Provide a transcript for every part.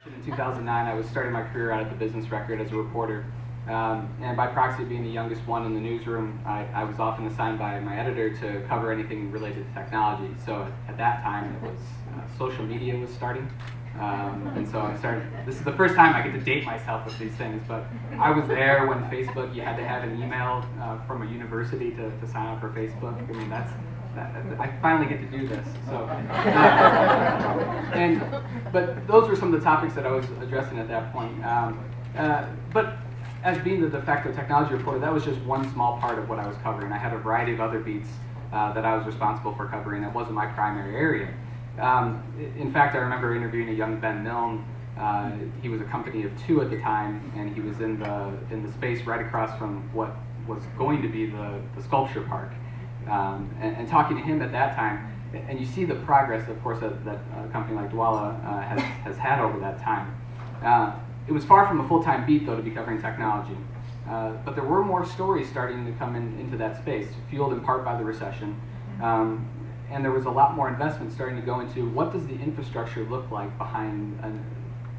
In 2009, I was starting my career out at the Business Record as a reporter. And by proxy, being the youngest one in the newsroom, I was often assigned by my editor to cover anything related to technology. So at that time, it was social media was starting. And so I started, this is the first time I get to date myself with these things, but I was there when Facebook, you had to have an email from a university to sign up for Facebook. I mean, I finally get to do this. So, but those were some of the topics that I was addressing at that point. But as being the de facto technology reporter, that was just one small part of what I was covering. I had a variety of other beats that I was responsible for covering. That wasn't my primary area. In fact, I remember interviewing a young Ben Milne. He was a company of two at the time, and he was in the space right across from what was going to be the sculpture park. And talking to him at that time, and you see the progress, of course, that a company like Dwolla has had over that time. It was far from a full-time beat, though, to be covering technology. But there were more stories starting to come into that space, fueled in part by the recession. And there was a lot more investment starting to go into what does the infrastructure look like behind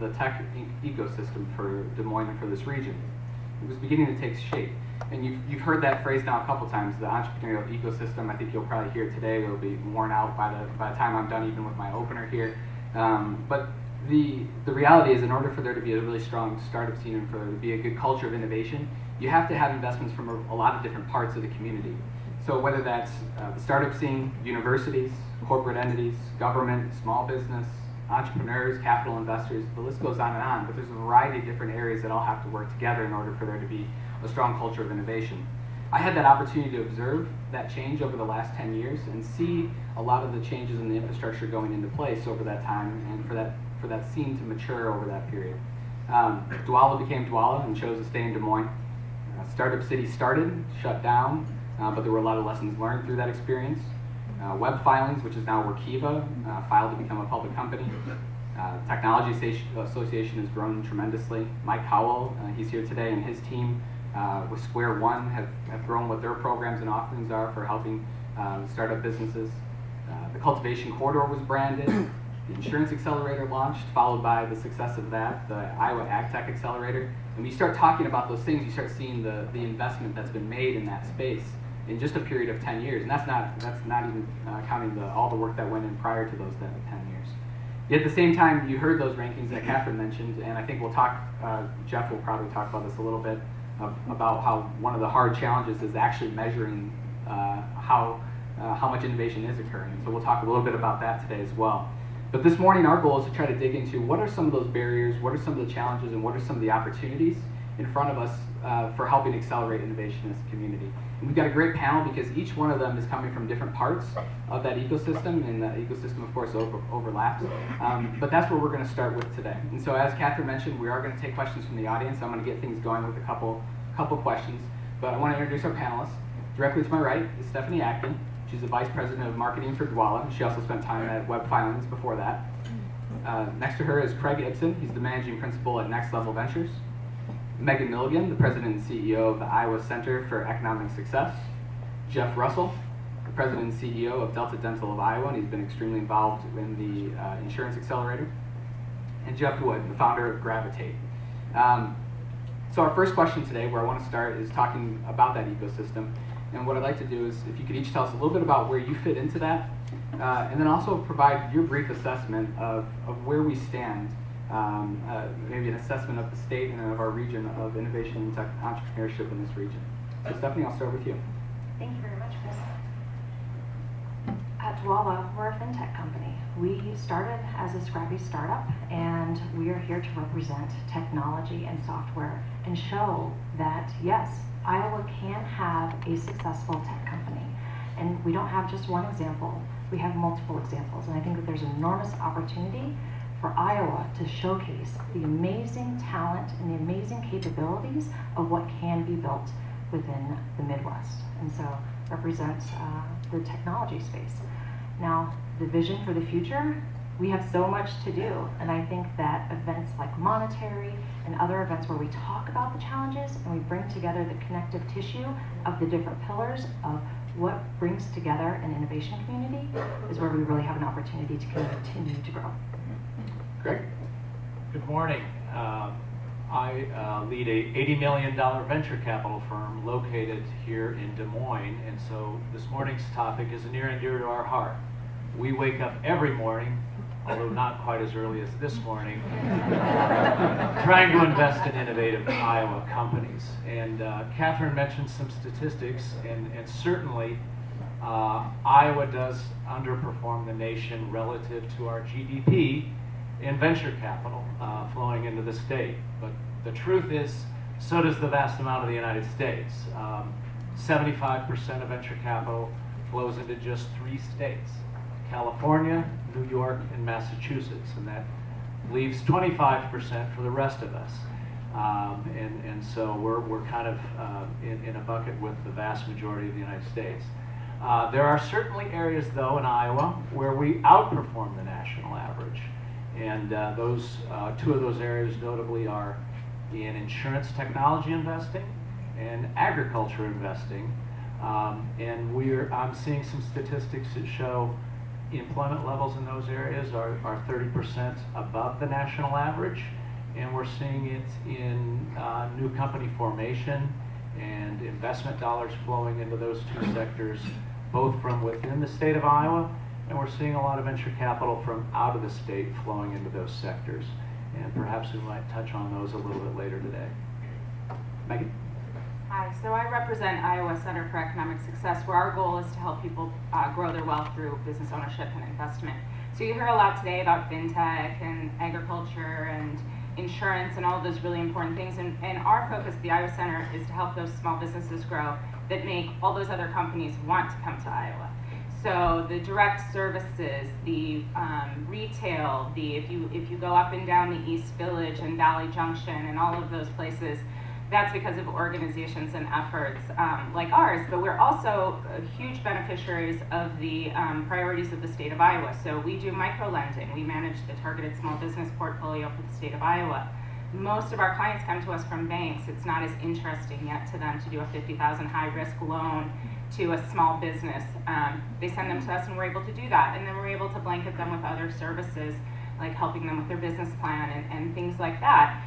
the tech ecosystem for Des Moines and for this region. It was beginning to take shape. And you've heard that phrase now a couple times, the entrepreneurial ecosystem. I think you'll probably hear it today. It'll be worn out by the time I'm done, even with my opener here. But the reality is, in order for there to be a really strong startup scene and for there to be a good culture of innovation, you have to have investments from a lot of different parts of the community. So whether that's the startup scene, universities, corporate entities, government, small business, entrepreneurs, capital investors, the list goes on, but there's a variety of different areas that all have to work together in order for there to be a strong culture of innovation. I had that opportunity to observe that change over the last 10 years and see a lot of the changes in the infrastructure going into place over that time, and for that scene to mature over that period. Dwolla became Dwolla and chose to stay in Des Moines. Startup City started, shut down, but there were a lot of lessons learned through that experience. Web Filings, which is now Workiva, filed to become a public company. Technology Association has grown tremendously. Mike Howell, he's here today, and his team with Square One have grown what their programs and offerings are for helping startup businesses. The Cultivation Corridor was branded. The Insurance Accelerator launched, followed by the success of that, the Iowa Ag Tech Accelerator. And when you start talking about those things, you start seeing the investment that's been made in that space in just a period of 10 years. And that's not even counting all the work that went in prior to those 10 years. Yet at the same time, you heard those rankings that Catherine mentioned, and I think we'll talk, Geoff will probably talk about this a little bit, about how one of the hard challenges is actually measuring how much innovation is occurring. So we'll talk a little bit about that today as well. But this morning, our goal is to try to dig into what are some of those barriers, what are some of the challenges, and what are some of the opportunities in front of us for helping accelerate innovation as a community. And we've got a great panel because each one of them is coming from different parts of that ecosystem, and that ecosystem, of course, overlaps. But that's where we're going to start with today. And so as Catherine mentioned, we are going to take questions from the audience. I'm going to get things going with a couple questions. But I want to introduce our panelists. Directly to my right is Stephanie Atkin. She's the Vice President of Marketing for Dwolla. She also spent time at Web Filings before that. Next to her is Craig Ibsen. He's the Managing Principal at Next Level Ventures. Megan Milligan, the President and CEO of the Iowa Center for Economic Success. Jeff Russell, the President and CEO of Delta Dental of Iowa, and he's been extremely involved in the Insurance Accelerator. And Geoff Wood, the founder of Gravitate. So our first question today, where I want to start, is talking about that ecosystem. And what I'd like to do is, if you could each tell us a little bit about where you fit into that, and then also provide your brief assessment of where we stand, maybe an assessment of the state and of our region of innovation and entrepreneurship in this region. So Stephanie, I'll start with you. Thank you very much, Chris. At Dwolla, we're a fintech company. We started as a scrappy startup, and we are here to represent technology and software and show that, yes, Iowa can have a successful tech company. And we don't have just one example, we have multiple examples. And I think that there's an enormous opportunity for Iowa to showcase the amazing talent and the amazing capabilities of what can be built within the Midwest. And so represents the technology space. Now, the vision for the future, we have so much to do, and I think that events like Monetary and other events where we talk about the challenges and we bring together the connective tissue of the different pillars of what brings together an innovation community is where we really have an opportunity to continue to grow. Great. Good morning. I lead a $80 million venture capital firm located here in Des Moines, and so this morning's topic is near and dear to our heart. We wake up every morning, although not quite as early as this morning, trying to invest in innovative Iowa companies. And Catherine mentioned some statistics, and certainly Iowa does underperform the nation relative to our GDP in venture capital flowing into the state. But the truth is, so does the vast amount of the United States. 75% of venture capital flows into just 3 states: California, New York, and Massachusetts, and that leaves 25% for the rest of us. And so we're kind of in a bucket with the vast majority of the United States. There are certainly areas, though, in Iowa where we outperform the national average. And those 2 of those areas notably are in insurance technology investing and agriculture investing. And I'm seeing some statistics that show employment levels in those areas are 30% above the national average. And we're seeing it in new company formation and investment dollars flowing into those 2 sectors, both from within the state of Iowa, and we're seeing a lot of venture capital from out of the state flowing into those sectors. And perhaps we might touch on those a little bit later today. Megan? Hi, so I represent Iowa Center for Economic Success, where our goal is to help people grow their wealth through business ownership and investment. So you hear a lot today about fintech and agriculture and insurance and all of those really important things. And our focus at the Iowa Center is to help those small businesses grow that make all those other companies want to come to Iowa. So the direct services, the retail, if you go up and down the East Village and Valley Junction and all of those places, that's because of organizations and efforts like ours. But we're also huge beneficiaries of the priorities of the state of Iowa. So we do micro-lending. We manage the targeted small business portfolio for the state of Iowa. Most of our clients come to us from banks. It's not as interesting yet to them to do a $50,000 high-risk loan to a small business. They send them to us and we're able to do that. And then we're able to blanket them with other services, like helping them with their business plan and things like that.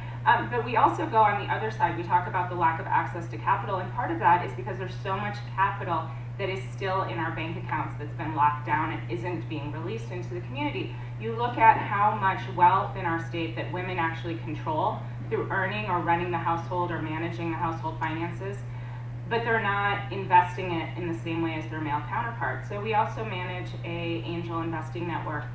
But we also go on the other side. We talk about the lack of access to capital, and part of that is because there's so much capital that is still in our bank accounts that's been locked down and isn't being released into the community. You look at how much wealth in our state that women actually control through earning or running the household or managing the household finances, but they're not investing it in the same way as their male counterparts. So we also manage a angel investing network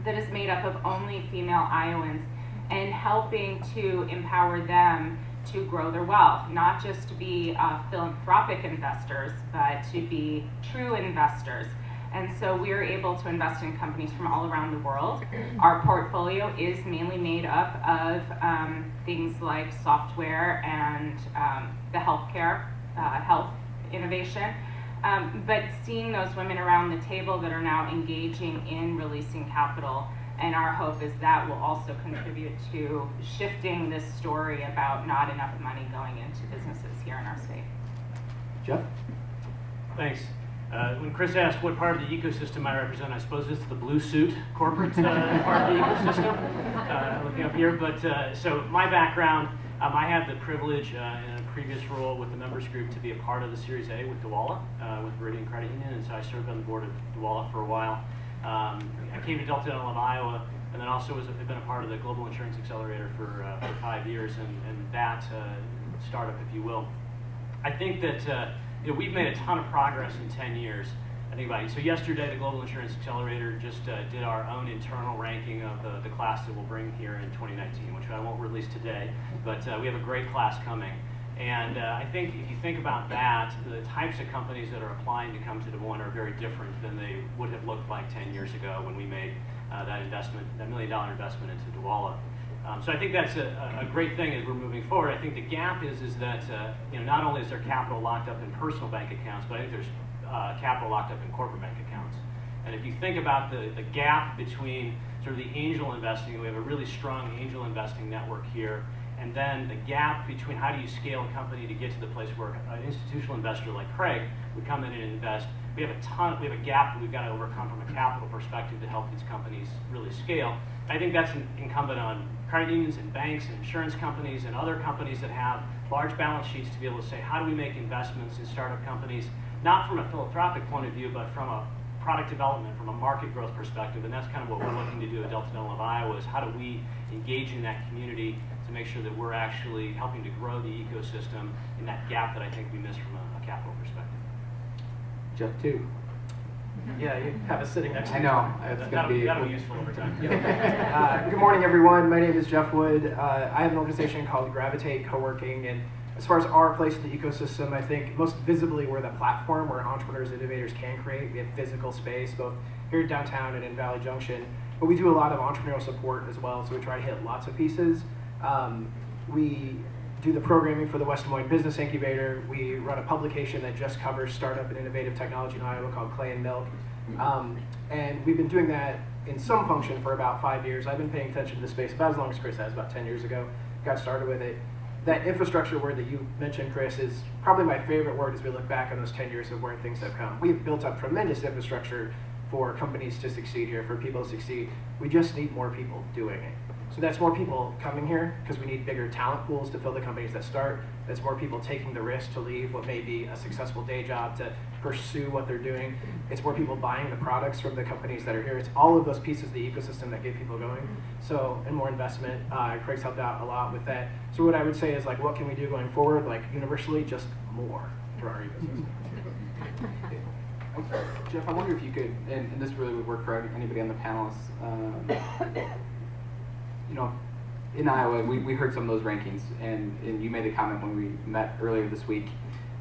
that is made up of only female Iowans, and helping to empower them to grow their wealth, not just to be philanthropic investors, but to be true investors. And so we're able to invest in companies from all around the world. Our portfolio is mainly made up of things like software and the healthcare, health innovation. But seeing those women around the table that are now engaging in releasing capital, and our hope is that will also contribute to shifting this story about not enough money going into businesses here in our state. Geoff? Thanks. When Chris asked what part of the ecosystem I represent, I suppose it's the blue suit corporate part of the ecosystem, looking up here. But so my background, I had the privilege in a previous role with the members group to be a part of the Series A with Dwolla, with Meridian Credit Union, and so I served on the board of Dwolla for a while. I came to Delta Dental of Iowa, and then also have been a part of the Global Insurance Accelerator for 5 years, and that startup, if you will. I think that we've made a ton of progress in 10 years. I think about it. So yesterday, the Global Insurance Accelerator just did our own internal ranking of the class that we'll bring here in 2019, which I won't release today, but we have a great class coming. And I think if you think about that, the types of companies that are applying to come to Des Moines are very different than they would have looked like 10 years ago when we made that investment, that $1 million investment into Dwolla. So I think that's a great thing as we're moving forward. I think the gap is that not only is there capital locked up in personal bank accounts, but I think there's capital locked up in corporate bank accounts. And if you think about the gap between sort of the angel investing, we have a really strong angel investing network here, And then the gap between how do you scale a company to get to the place where an institutional investor like Craig would come in and invest. We have a gap that we've got to overcome from a capital perspective to help these companies really scale. I think that's incumbent on credit unions and banks and insurance companies and other companies that have large balance sheets to be able to say, how do we make investments in startup companies, not from a philanthropic point of view, but from a product development, from a market growth perspective. And that's kind of what we're looking to do at Delta Dental of Iowa, is how do we engage in that community to make sure that we're actually helping to grow the ecosystem in that gap that I think we missed from a capital perspective. Jeff, too. Yeah, you have us sitting next to I you. know. It's going to be. That'll be useful over time. Good morning, everyone. My name is Geoff Wood. I have an organization called Gravitate Co-working, and as far as our place in the ecosystem, I think most visibly we're the platform where entrepreneurs and innovators can create. We have physical space, both here downtown and in Valley Junction, but we do a lot of entrepreneurial support as well, so we try to hit lots of pieces. We do the programming for the West Des Moines Business Incubator. We run a publication that just covers startup and innovative technology in Iowa called Clay and Milk. And we've been doing that in some function for about 5 years. I've been paying attention to the space about as long as Chris has, about 10 years ago. Got started with it. That infrastructure word that you mentioned, Chris, is probably my favorite word as we look back on those 10 years of where things have come. We've built up tremendous infrastructure for companies to succeed here, for people to succeed. We just need more people doing it. So that's more people coming here because we need bigger talent pools to fill the companies that start. That's more people taking the risk to leave what may be a successful day job to pursue what they're doing. It's more people buying the products from the companies that are here. It's all of those pieces of the ecosystem that get people going. So, and more investment. Craig's helped out a lot with that. So what I would say is, like, what can we do going forward? Like, universally, just more for our ecosystem. Jeff, I wonder if you could, and this really would work for anybody on the panelists. You know, in Iowa, we heard some of those rankings, and you made a comment when we met earlier this week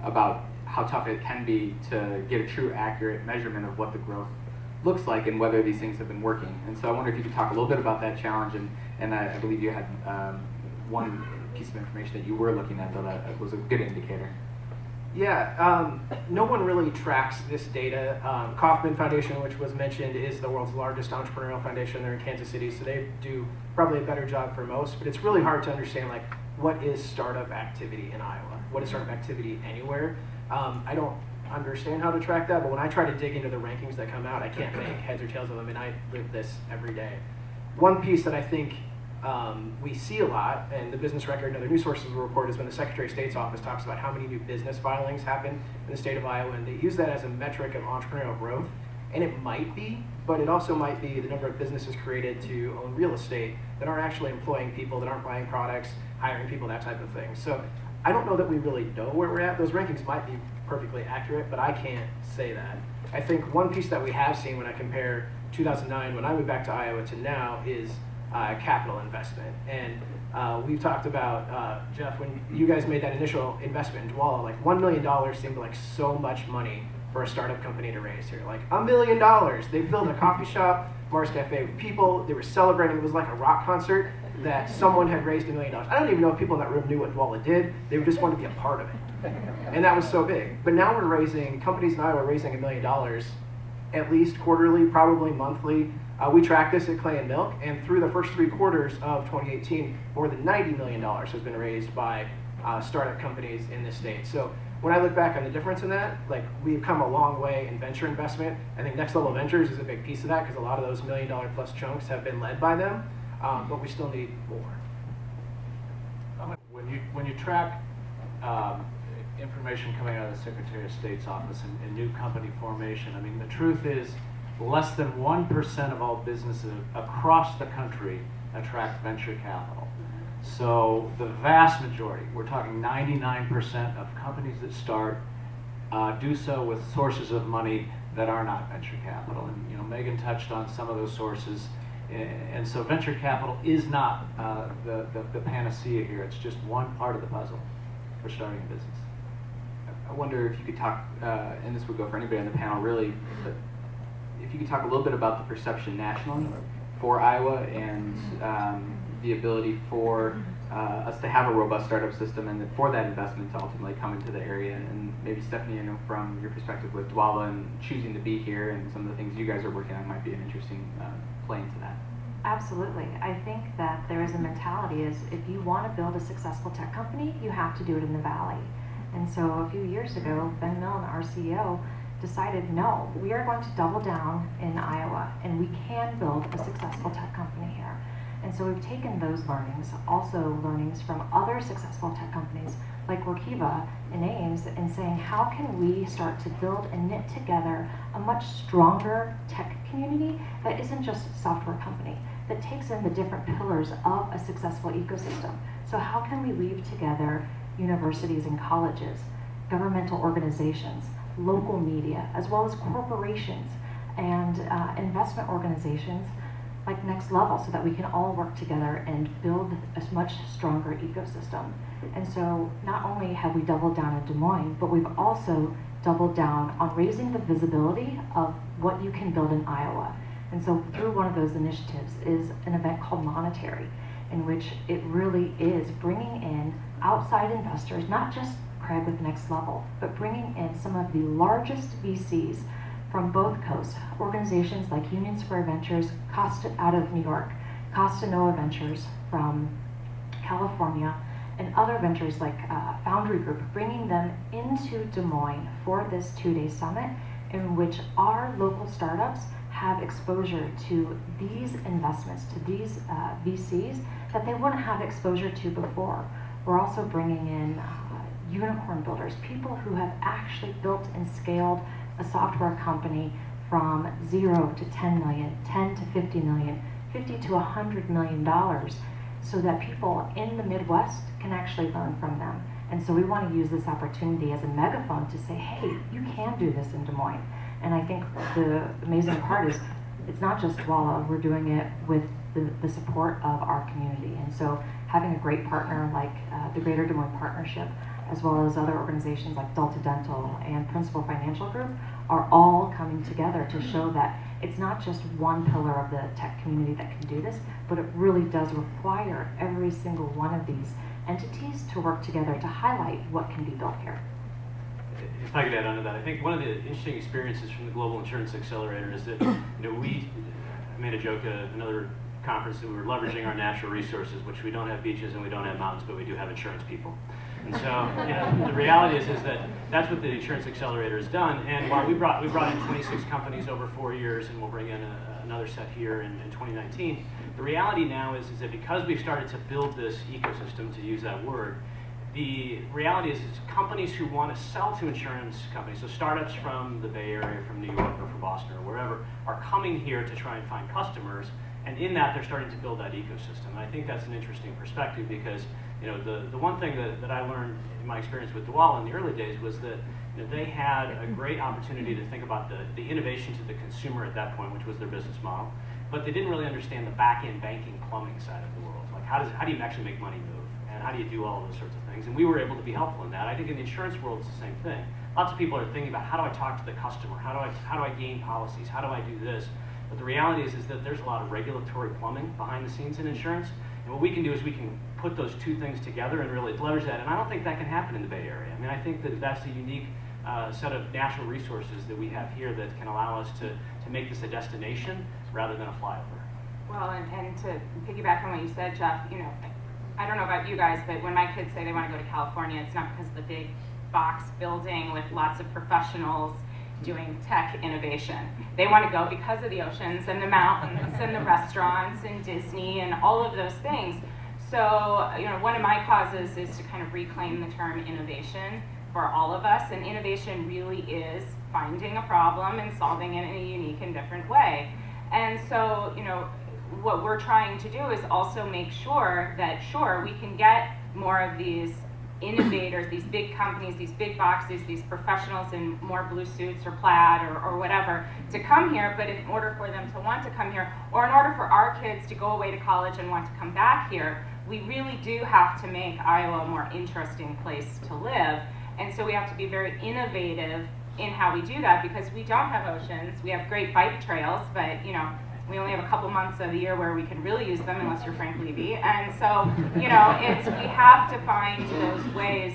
about how tough it can be to get a true, accurate measurement of what the growth looks like and whether these things have been working. And so I wonder if you could talk a little bit about that challenge, and I believe you had one piece of information that you were looking at, though, that was a good indicator. Yeah, no one really tracks this data. Kauffman Foundation, which was mentioned, is the world's largest entrepreneurial foundation. They're in Kansas City, so they do probably a better job for most, but it's really hard to understand, like, what is startup activity in Iowa? What is startup activity anywhere? I don't understand how to track that, but when I try to dig into the rankings that come out, I can't make heads or tails of them, and I live this every day. One piece that I think we see a lot, and the Business Record and other news sources will report, is when the Secretary of State's office talks about how many new business filings happen in the state of Iowa, and they use that as a metric of entrepreneurial growth. And it might be, but it also might be the number of businesses created to own real estate that aren't actually employing people, that aren't buying products, hiring people, that type of thing. So I don't know that we really know where we're at. Those rankings might be perfectly accurate, but I can't say that. I think one piece that we have seen when I compare 2009, when I moved back to Iowa, to now is capital investment. And we've talked about, Jeff, when you guys made that initial investment in Dwolla, like $1 million seemed like so much money for a startup company to raise here. Like $1 million. They filled a coffee shop, Mars Cafe, with people. They were celebrating. It was like a rock concert that someone had raised $1 million. I don't even know if people in that room knew what Dwolla did. They just wanted to be a part of it. And that was so big. But now we're raising, companies in Iowa are raising $1 million at least quarterly, probably monthly. We track this at Clay and Milk, and through the first 3 quarters of 2018, more than $90 million has been raised by startup companies in this state. So when I look back on the difference in that, like, we've come a long way in venture investment. I think Next Level Ventures is a big piece of that because a lot of those $1 million plus chunks have been led by them, but we still need more. When you track information coming out of the Secretary of State's office and new company formation, I mean, the truth is less than 1% of all businesses across the country attract venture capital. So the vast majority, we're talking 99% of companies that start do so with sources of money that are not venture capital. And, you know, Megan touched on some of those sources. And so venture capital is not the panacea here. It's just one part of the puzzle for starting a business. I wonder if you could talk, and this would go for anybody on the panel really, but if you could talk a little bit about the perception nationally for Iowa and the ability for us to have a robust startup system and for that investment to ultimately come into the area. And maybe Stephanie, I know from your perspective with Dwolla and choosing to be here and some of the things you guys are working on might be an interesting play into that. Absolutely. I think that there is a mentality is if you want to build a successful tech company, you have to do it in the Valley. And so a few years ago, Ben Milne, our CEO, decided, no, we are going to double down in Iowa, and we can build a successful tech company here. And so we've taken those learnings, also learnings from other successful tech companies like Workiva and Ames, and saying how can we start to build and knit together a much stronger tech community that isn't just a software company, that takes in the different pillars of a successful ecosystem. So how can we weave together universities and colleges, governmental organizations, local media, as well as corporations and investment organizations like Next Level, so that we can all work together and build a much stronger ecosystem. And so not only have we doubled down in Des Moines, but we've also doubled down on raising the visibility of what you can build in Iowa. And so through one of those initiatives is an event called Monetary, in which it really is bringing in outside investors, not just Craig with Next Level, but bringing in some of the largest VCs from both coasts, organizations like Union Square Ventures, Costa out of New York, Costa Noa Ventures from California, and other ventures like Foundry Group, bringing them into Des Moines for this 2-day summit in which our local startups have exposure to these investments, to these VCs that they wouldn't have exposure to before. We're also bringing in unicorn builders, people who have actually built and scaled a software company from 0 to 10 million, 10 to 50 million, 50 to $100 million, so that people in the Midwest can actually learn from them. And so we want to use this opportunity as a megaphone to say, hey, you can do this in Des Moines. And I think the amazing part is it's not just Dwolla, we're doing it with the support of our community. And so having a great partner like the Greater Des Moines Partnership, as well as other organizations like Delta Dental and Principal Financial Group, are all coming together to show that it's not just one pillar of the tech community that can do this, but it really does require every single one of these entities to work together to highlight what can be built here. If I could add on to that, I think one of the interesting experiences from the Global Insurance Accelerator is that I made a joke at another conference that we were leveraging our natural resources, which we don't have beaches and we don't have mountains, but we do have insurance people. And so the reality is that that's what the Insurance Accelerator has done. And while we brought in 26 companies over 4 years, and we'll bring in another set here in 2019, the reality now is that because we've started to build this ecosystem, to use that word, the reality is companies who want to sell to insurance companies, so startups from the Bay Area, from New York or from Boston or wherever, are coming here to try and find customers, and in that they're starting to build that ecosystem. And I think that's an interesting perspective because the one thing that I learned in my experience with Dwolla in the early days was that they had a great opportunity to think about the innovation to the consumer at that point, which was their business model, but they didn't really understand the back-end banking plumbing side of the world. Like how do you actually make money move? And how do you do all of those sorts of things? And we were able to be helpful in that. I think in the insurance world it's the same thing. Lots of people are thinking about how do I talk to the customer? How do I gain policies? How do I do this? But the reality is that there's a lot of regulatory plumbing behind the scenes in insurance. And what we can do is we can put those two things together and really leverage that. And I don't think that can happen in the Bay Area. I mean, I think that that's a unique set of natural resources that we have here that can allow us to make this a destination rather than a flyover. Well, and to piggyback on what you said, Geoff, I don't know about you guys, but when my kids say they want to go to California, it's not because of the big box building with lots of professionals doing tech innovation. They want to go because of the oceans and the mountains and the restaurants and Disney and all of those things. So, one of my causes is to kind of reclaim the term innovation for all of us. And innovation really is finding a problem and solving it in a unique and different way. And so, what we're trying to do is also make sure that, we can get more of these innovators, these big companies, these big boxes, these professionals in more blue suits or plaid or whatever to come here, but in order for them to want to come here, or in order for our kids to go away to college and want to come back here, we really do have to make Iowa a more interesting place to live. And so we have to be very innovative in how we do that, because we don't have oceans. We have great bike trails, but we only have a couple months of the year where we can really use them, unless you're Frank Levy. And so, we have to find those ways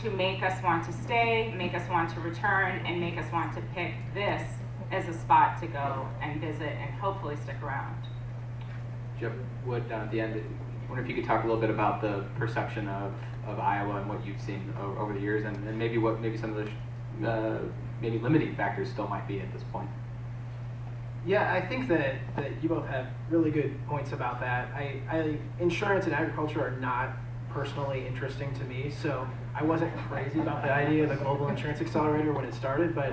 to make us want to stay, make us want to return, and make us want to pick this as a spot to go and visit and hopefully stick around. Geoff Wood down at the end. I wonder if you could talk a little bit about the perception of Iowa and what you've seen over the years, and maybe what some of the maybe limiting factors still might be at this point. Yeah, I think that you both have really good points about that. Insurance and agriculture are not personally interesting to me, so I wasn't crazy about the idea of the Global Insurance Accelerator when it started, but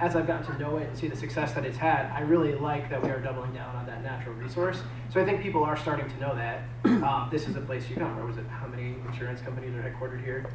as I've gotten to know it and see the success that it's had, I really like that we are doubling down on that natural resource. So I think people are starting to know that this is a place you come. Or was it, how many insurance companies are headquartered here?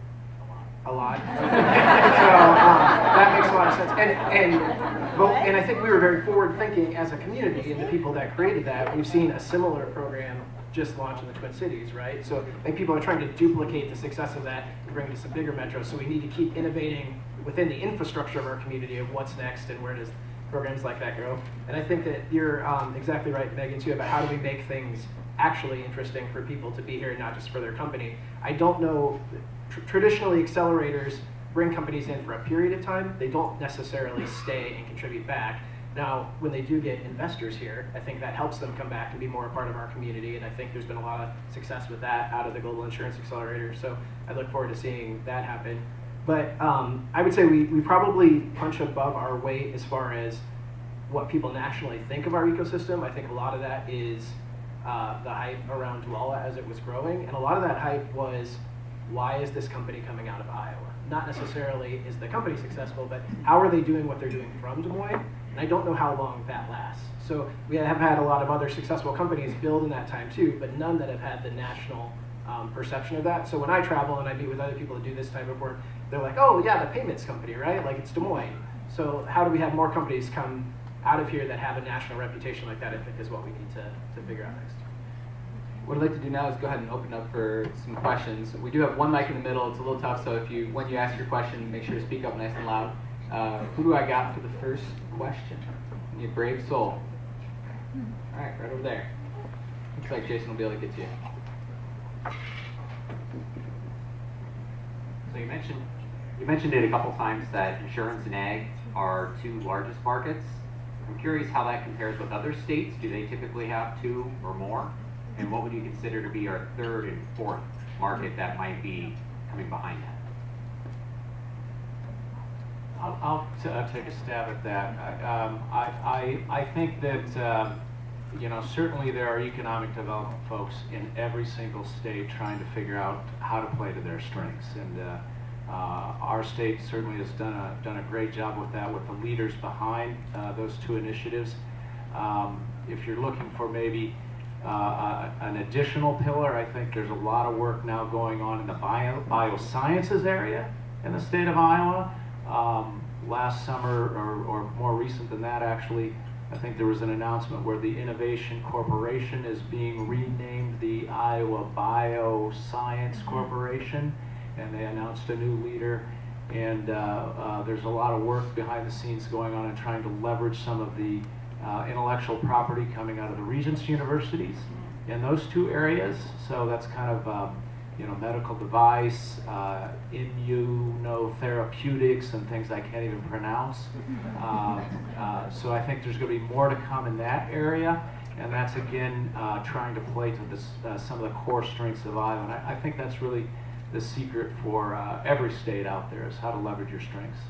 A lot. So that makes a lot of sense. And I think we were very forward thinking as a community, and the people that created that, we've seen a similar program just launched in the Twin Cities, right? So I think people are trying to duplicate the success of that and bring it to some bigger metros. So we need to keep innovating within the infrastructure of our community of what's next and where does programs like that go. And I think that you're exactly right, Megan, too, about how do we make things actually interesting for people to be here, not just for their company. I don't know, traditionally accelerators bring companies in for a period of time. They don't necessarily stay and contribute back. Now, when they do get investors here, I think that helps them come back and be more a part of our community, and I think there's been a lot of success with that out of the Global Insurance Accelerator, so I look forward to seeing that happen. But I would say we probably punch above our weight as far as what people nationally think of our ecosystem. I think a lot of that is the hype around Dwolla as it was growing, and a lot of that hype was, why is this company coming out of Iowa? Not necessarily is the company successful, but how are they doing what they're doing from Des Moines? And I don't know how long that lasts. So we have had a lot of other successful companies build in that time too, but none that have had the national perception of that. So when I travel and I meet with other people that do this type of work, they're like, oh yeah, the payments company, right? Like it's Des Moines. So how do we have more companies come out of here that have a national reputation like that, I think is what we need to figure out next. What I'd like to do now is go ahead and open up for some questions. We do have one mic in the middle. It's a little tough, so when you ask your question, make sure to speak up nice and loud. Who do I got for the first question? You brave soul. All right, right over there. Looks like Jason will be able to get to you. So you mentioned it a couple times that insurance and ag are two largest markets. I'm curious how that compares with other states. Do they typically have two or more? And what would you consider to be our third and fourth market that might be coming behind that? I'll take a stab at that. I think that certainly there are economic development folks in every single state trying to figure out how to play to their strengths, and our state certainly has done a great job with that, with the leaders behind those two initiatives. If you're looking for maybe an additional pillar, I think there's a lot of work now going on in the biosciences area in the state of Iowa. Last summer, or more recent than that actually, I think there was an announcement where the Innovation Corporation is being renamed the Iowa Bioscience Corporation, and they announced a new leader. And there's a lot of work behind the scenes going on in trying to leverage some of the intellectual property coming out of the Regents universities in those two areas. So that's kind of medical device, immunotherapeutics, and things I can't even pronounce. So I think there's going to be more to come in that area, and that's again trying to play to this, some of the core strengths of Iowa. And I think that's really the secret for every state out there, is how to leverage your strengths.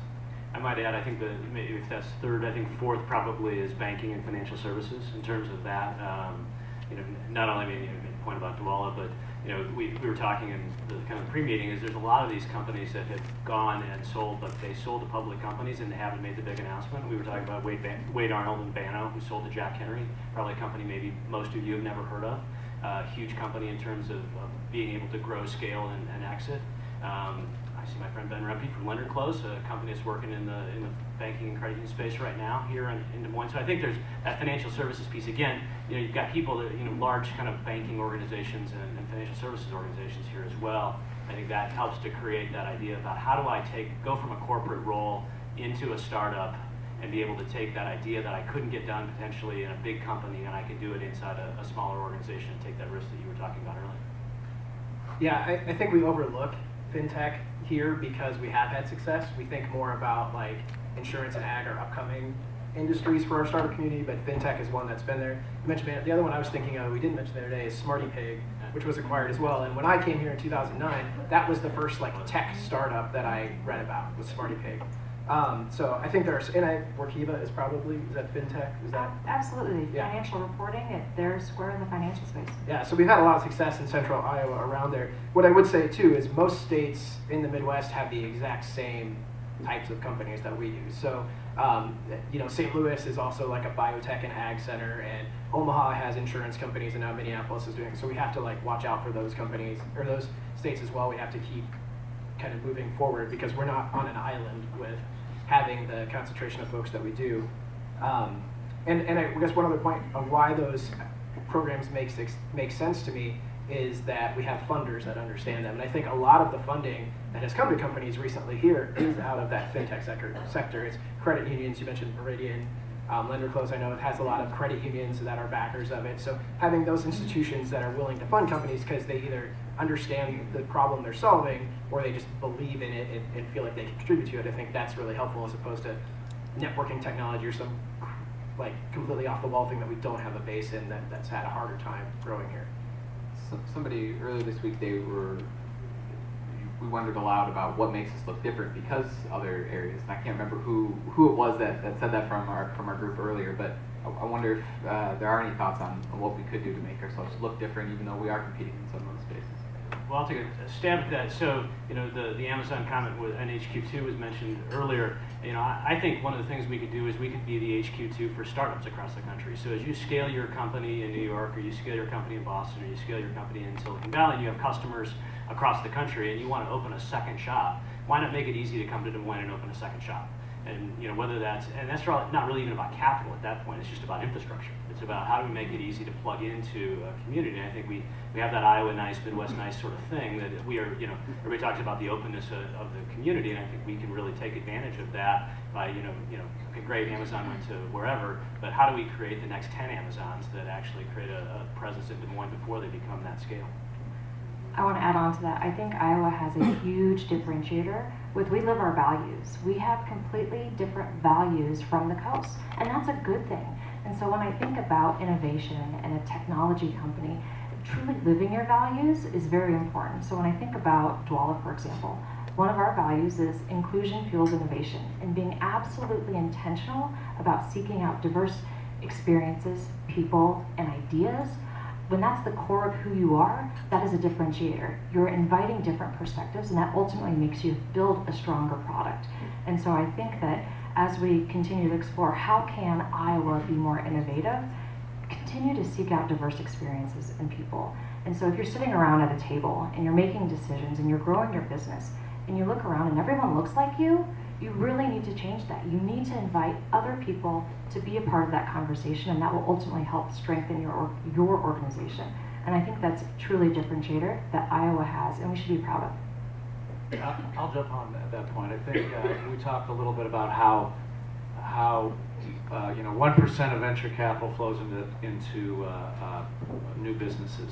I might add, I think that maybe if that's third, I think fourth probably is banking and financial services in terms of that. Not only maybe a point about Dwolla, but we were talking in the kind of pre-meeting is there's a lot of these companies that have gone and sold, but they sold to public companies and they haven't made the big announcement. We were talking about Wade Arnold and Banno, who sold to Jack Henry, probably a company maybe most of you have never heard of. Huge company in terms of being able to grow, scale, and exit. I see my friend Ben Rumpke from Lender Close, a company that's working in the banking and credit union space right now here in Des Moines. So I think there's that financial services piece. Again, you've got people that, large kind of banking organizations and financial services organizations here as well. I think that helps to create that idea about how do I go from a corporate role into a startup and be able to take that idea that I couldn't get done potentially in a big company, and I could do it inside a smaller organization and take that risk that you were talking about earlier. Yeah, I think we overlook fintech here because we have had success. We think more about like insurance and ag are upcoming industries for our startup community, but fintech is one that's been there. You mentioned the other one I was thinking of, we didn't mention the other day, is Smarty Pig, which was acquired as well. And when I came here in 2009, that was the first like tech startup that I read about, was Smarty Pig. So I think there's, and Workiva is probably, is that fintech? Is that? Absolutely. Yeah. Financial reporting, they're square in the financial space. Yeah, so we've had a lot of success in central Iowa around there. What I would say too is most states in the Midwest have the exact same types of companies that we do. So, you know, St. Louis is also like a biotech and ag center, and Omaha has insurance companies, and now Minneapolis is doing it. So we have to like watch out for those companies, or those states as well. We have to keep kind of moving forward because we're not on an island with having the concentration of folks that we do. And I guess one other point of why those programs make sense to me is that we have funders that understand them. And I think a lot of the funding that has come to companies recently here is out of that fintech sector. It's credit unions, you mentioned Meridian, Lender Close, I know it has a lot of credit unions that are backers of it. So having those institutions that are willing to fund companies because they either understand the problem they're solving or they just believe in it and feel like they can contribute to it, I think that's really helpful as opposed to networking technology or some like completely off the wall thing that we don't have a base in that's had a harder time growing here. Somebody earlier this week, we wondered aloud about what makes us look different because other areas, and I can't remember who it was that said that from our group earlier, but I wonder if there are any thoughts on what we could do to make ourselves look different, even though we are competing in some of those spaces. Well, I'll take a stab at that. So, you know, the Amazon comment with NHQ2 was mentioned earlier. You know, I think one of the things we could do is we could be the HQ2 for startups across the country. So as you scale your company in New York, or you scale your company in Boston, or you scale your company in Silicon Valley, and you have customers across the country, and you want to open a second shop, why not make it easy to come to Des Moines and open a second shop? And you know, whether that's not really even about capital at that point, it's just about infrastructure. It's about how do we make it easy to plug into a community. And I think we have that Iowa nice, Midwest nice sort of thing that we are, you know, everybody talks about the openness of the community, and I think we can really take advantage of that by, you know, okay, great, Amazon went to wherever, but how do we create the next 10 Amazons that actually create a presence in Des Moines before they become that scale? I want to add on to that. I think Iowa has a huge differentiator with we live our values. We have completely different values from the coast, and that's a good thing. And so when I think about innovation and a technology company, truly living your values is very important. So when I think about Dwolla, for example, one of our values is inclusion fuels innovation, and being absolutely intentional about seeking out diverse experiences, people, and ideas. When that's the core of who you are, that is a differentiator. You're inviting different perspectives, and that ultimately makes you build a stronger product. And so I think that as we continue to explore how can Iowa be more innovative, continue to seek out diverse experiences and people. And so if you're sitting around at a table and you're making decisions and you're growing your business, and you look around and everyone looks like you really need to change that. You need to invite other people to be a part of that conversation, and that will ultimately help strengthen your organization. And I think that's truly a differentiator that Iowa has, and we should be proud of. I'll jump on at that point. I think we talked a little bit about how 1% of venture capital flows into new businesses.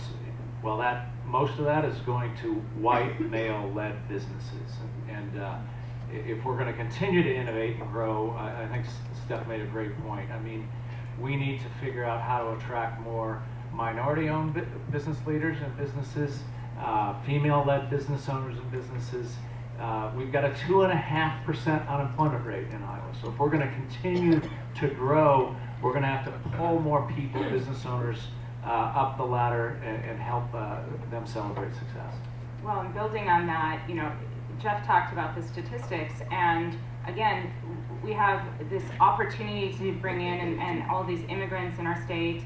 Well, most of that is going to white male-led businesses, and if we're going to continue to innovate and grow, I think Steph made a great point. I mean, we need to figure out how to attract more minority-owned business leaders and businesses, female-led business owners and businesses. We've got a 2.5% unemployment rate in Iowa. So if we're going to continue to grow, we're going to have to pull more people, business owners, up the ladder and help them celebrate success. Well, and building on that, you know, Geoff talked about the statistics, and again, we have this opportunity to bring in and all these immigrants in our state.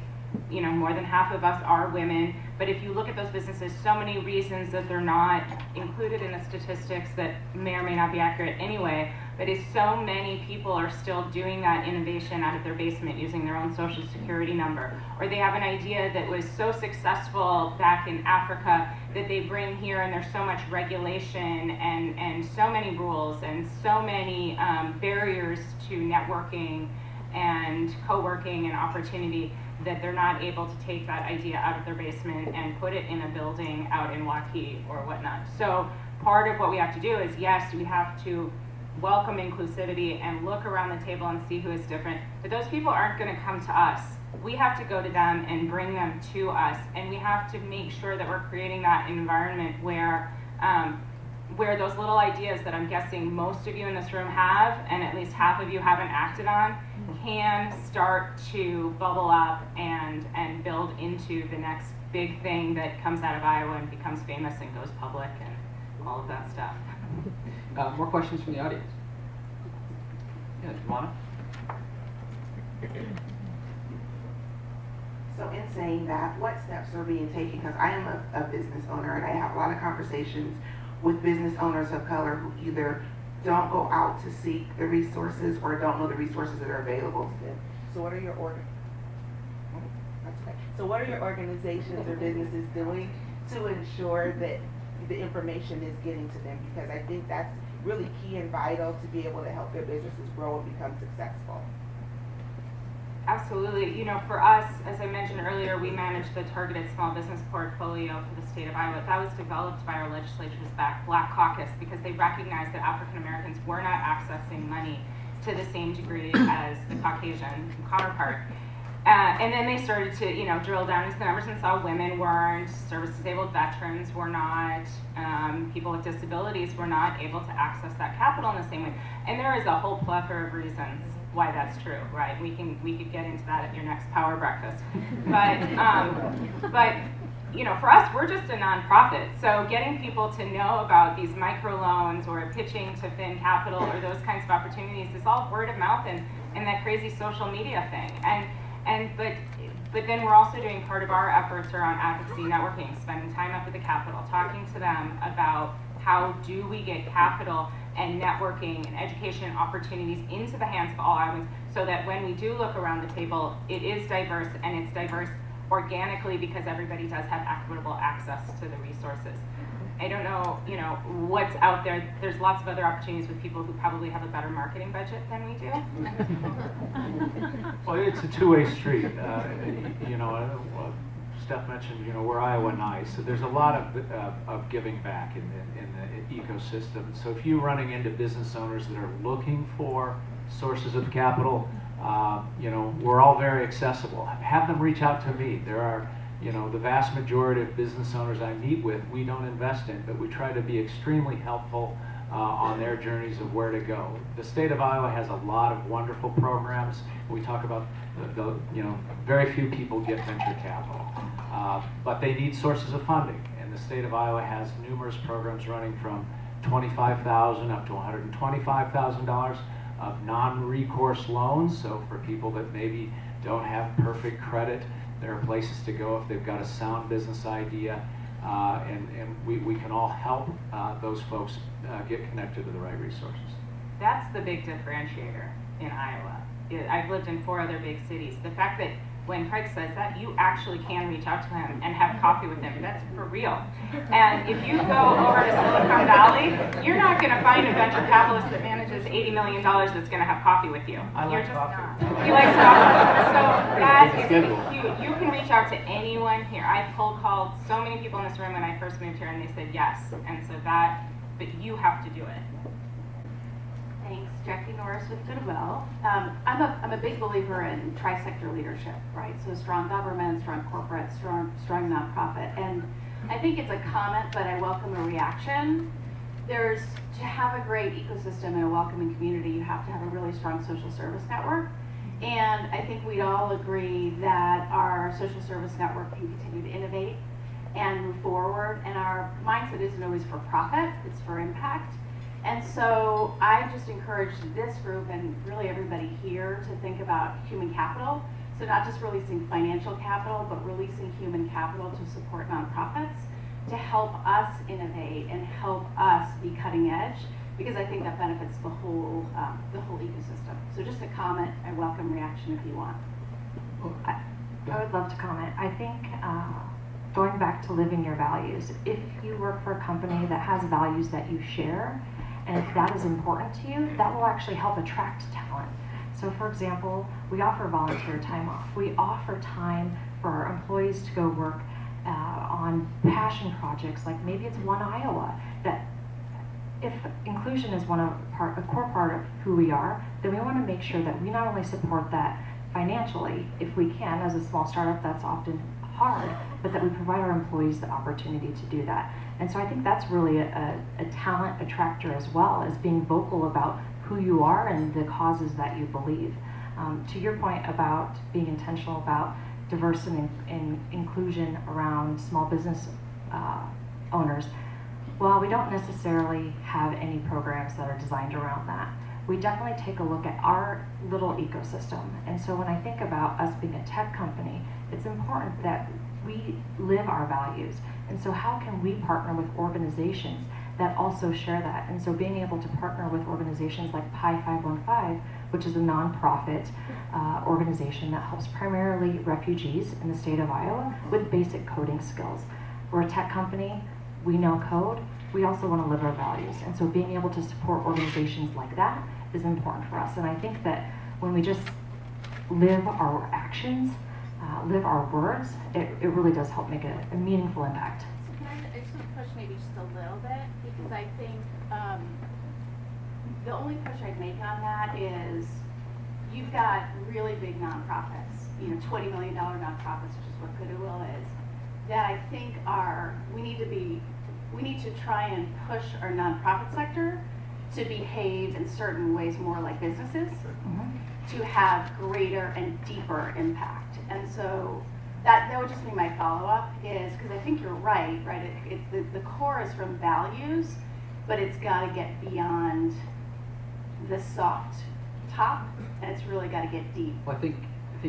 You know, more than half of us are women, but if you look at those businesses, so many reasons that they're not included in the statistics that may or may not be accurate anyway, but is so many people are still doing that innovation out of their basement using their own social security number, or they have an idea that was so successful back in Africa that they bring here, and there's so much regulation and so many rules and so many barriers to networking and co-working and opportunity that they're not able to take that idea out of their basement and put it in a building out in Waukee or whatnot. So part of what we have to do is, yes, we have to welcome inclusivity and look around the table and see who is different, but those people aren't going to come to us. We have to go to them and bring them to us, and we have to make sure that we're creating that environment where those little ideas that I'm guessing most of you in this room have, and at least half of you haven't acted on, can start to bubble up and build into the next big thing that comes out of Iowa and becomes famous and goes public and all of that stuff. More questions from the audience? Yeah, Dwolla? So in saying that, what steps are being taken? Because I am a business owner, and I have a lot of conversations with business owners of color who either don't go out to seek the resources or don't know the resources that are available to them. So what are your what are your organizations or businesses doing to ensure that the information is getting to them? Because I think that's really key and vital to be able to help their businesses grow and become successful. Absolutely. You know, for us, as I mentioned earlier, we manage the targeted small business portfolio for the state of Iowa. That was developed by our legislature's Black Caucus because they recognized that African Americans were not accessing money to the same degree as the Caucasian counterpart. And then they started to, you know, drill down into the numbers and saw women weren't, service-disabled veterans were not, people with disabilities were not able to access that capital in the same way. And there is a whole plethora of reasons why that's true, right? We could get into that at your next power breakfast. But you know, for us, we're just a nonprofit. So getting people to know about these microloans or pitching to Fin Capital or those kinds of opportunities is all word of mouth and that crazy social media thing. But then we're also doing part of our efforts around advocacy networking, spending time up at the Capitol, talking to them about how do we get capital and networking and education opportunities into the hands of all Iowans so that when we do look around the table, it is diverse, and it's diverse organically because everybody does have equitable access to the resources. I don't know, you know, what's out there. There's lots of other opportunities with people who probably have a better marketing budget than we do. Well, it's a two-way street. You know, Steph mentioned, you know, we're Iowa Nice. So there's a lot of giving back in the ecosystem. So if you're running into business owners that are looking for sources of capital, you know, we're all very accessible. Have them reach out to me. There are, you know, the vast majority of business owners I meet with, we don't invest in, but we try to be extremely helpful on their journeys of where to go. The state of Iowa has a lot of wonderful programs. We talk about the you know, very few people get venture capital, but they need sources of funding. And the state of Iowa has numerous programs running from $25,000 up to $125,000 of non-recourse loans. So for people that maybe don't have perfect credit, there are places to go if they've got a sound business idea, and we can all help those folks get connected to the right resources. That's the big differentiator in Iowa. I've lived in 4 other big cities. The fact that when Craig says that, you actually can reach out to him and have coffee with him. That's for real. And if you go over to Silicon Valley, you're not going to find a venture capitalist that manages $80 million that's going to have coffee with you. I like just coffee. not. He likes coffee. So that is huge. You can reach out to anyone here. I've cold called so many people in this room when I first moved here, and they said yes. And so but you have to do it. Thanks, Jackie Norris with Goodwill. I'm a big believer in tri-sector leadership, right? So strong government, strong corporate, strong nonprofit. And I think it's a comment, but I welcome a reaction. To have a great ecosystem and a welcoming community, you have to have a really strong social service network. And I think we'd all agree that our social service network can continue to innovate and move forward. And our mindset isn't always for profit, it's for impact. And so I just encourage this group and really everybody here to think about human capital. So not just releasing financial capital, but releasing human capital to support nonprofits, to help us innovate and help us be cutting edge, because I think that benefits the whole ecosystem. So just a comment, I welcome reaction if you want. I would love to comment. I think going back to living your values, if you work for a company that has values that you share, and if that is important to you, that will actually help attract talent. So for example, we offer volunteer time off. We offer time for our employees to go work on passion projects, like maybe it's One Iowa, that if inclusion is a core part of who we are, then we want to make sure that we not only support that financially, if we can. As a small startup, that's often hard, but that we provide our employees the opportunity to do that. And so I think that's really a talent attractor as well, as being vocal about who you are and the causes that you believe. To your point about being intentional about diversity and inclusion around small business owners, while we don't necessarily have any programs that are designed around that, we definitely take a look at our little ecosystem. And so when I think about us being a tech company, it's important that we live our values. And so how can we partner with organizations that also share that? And so being able to partner with organizations like Pi 515, which is a nonprofit organization that helps primarily refugees in the state of Iowa with basic coding skills. We're a tech company, we know code, we also want to live our values. And so being able to support organizations like that is important for us. And I think that when we just live our actions, live our words, it really does help make a meaningful impact. So can I just push maybe just a little bit? Because I think the only push I'd make on that is you've got really big nonprofits, $20 million nonprofits, which is what Goodwill is, that I think we need to try and push our nonprofit sector to behave in certain ways more like businesses, to have greater and deeper impact. And so that would just be my follow-up, is because I think you're right? The core is from values, but it's got to get beyond the soft top, and it's really got to get deep. Well, I think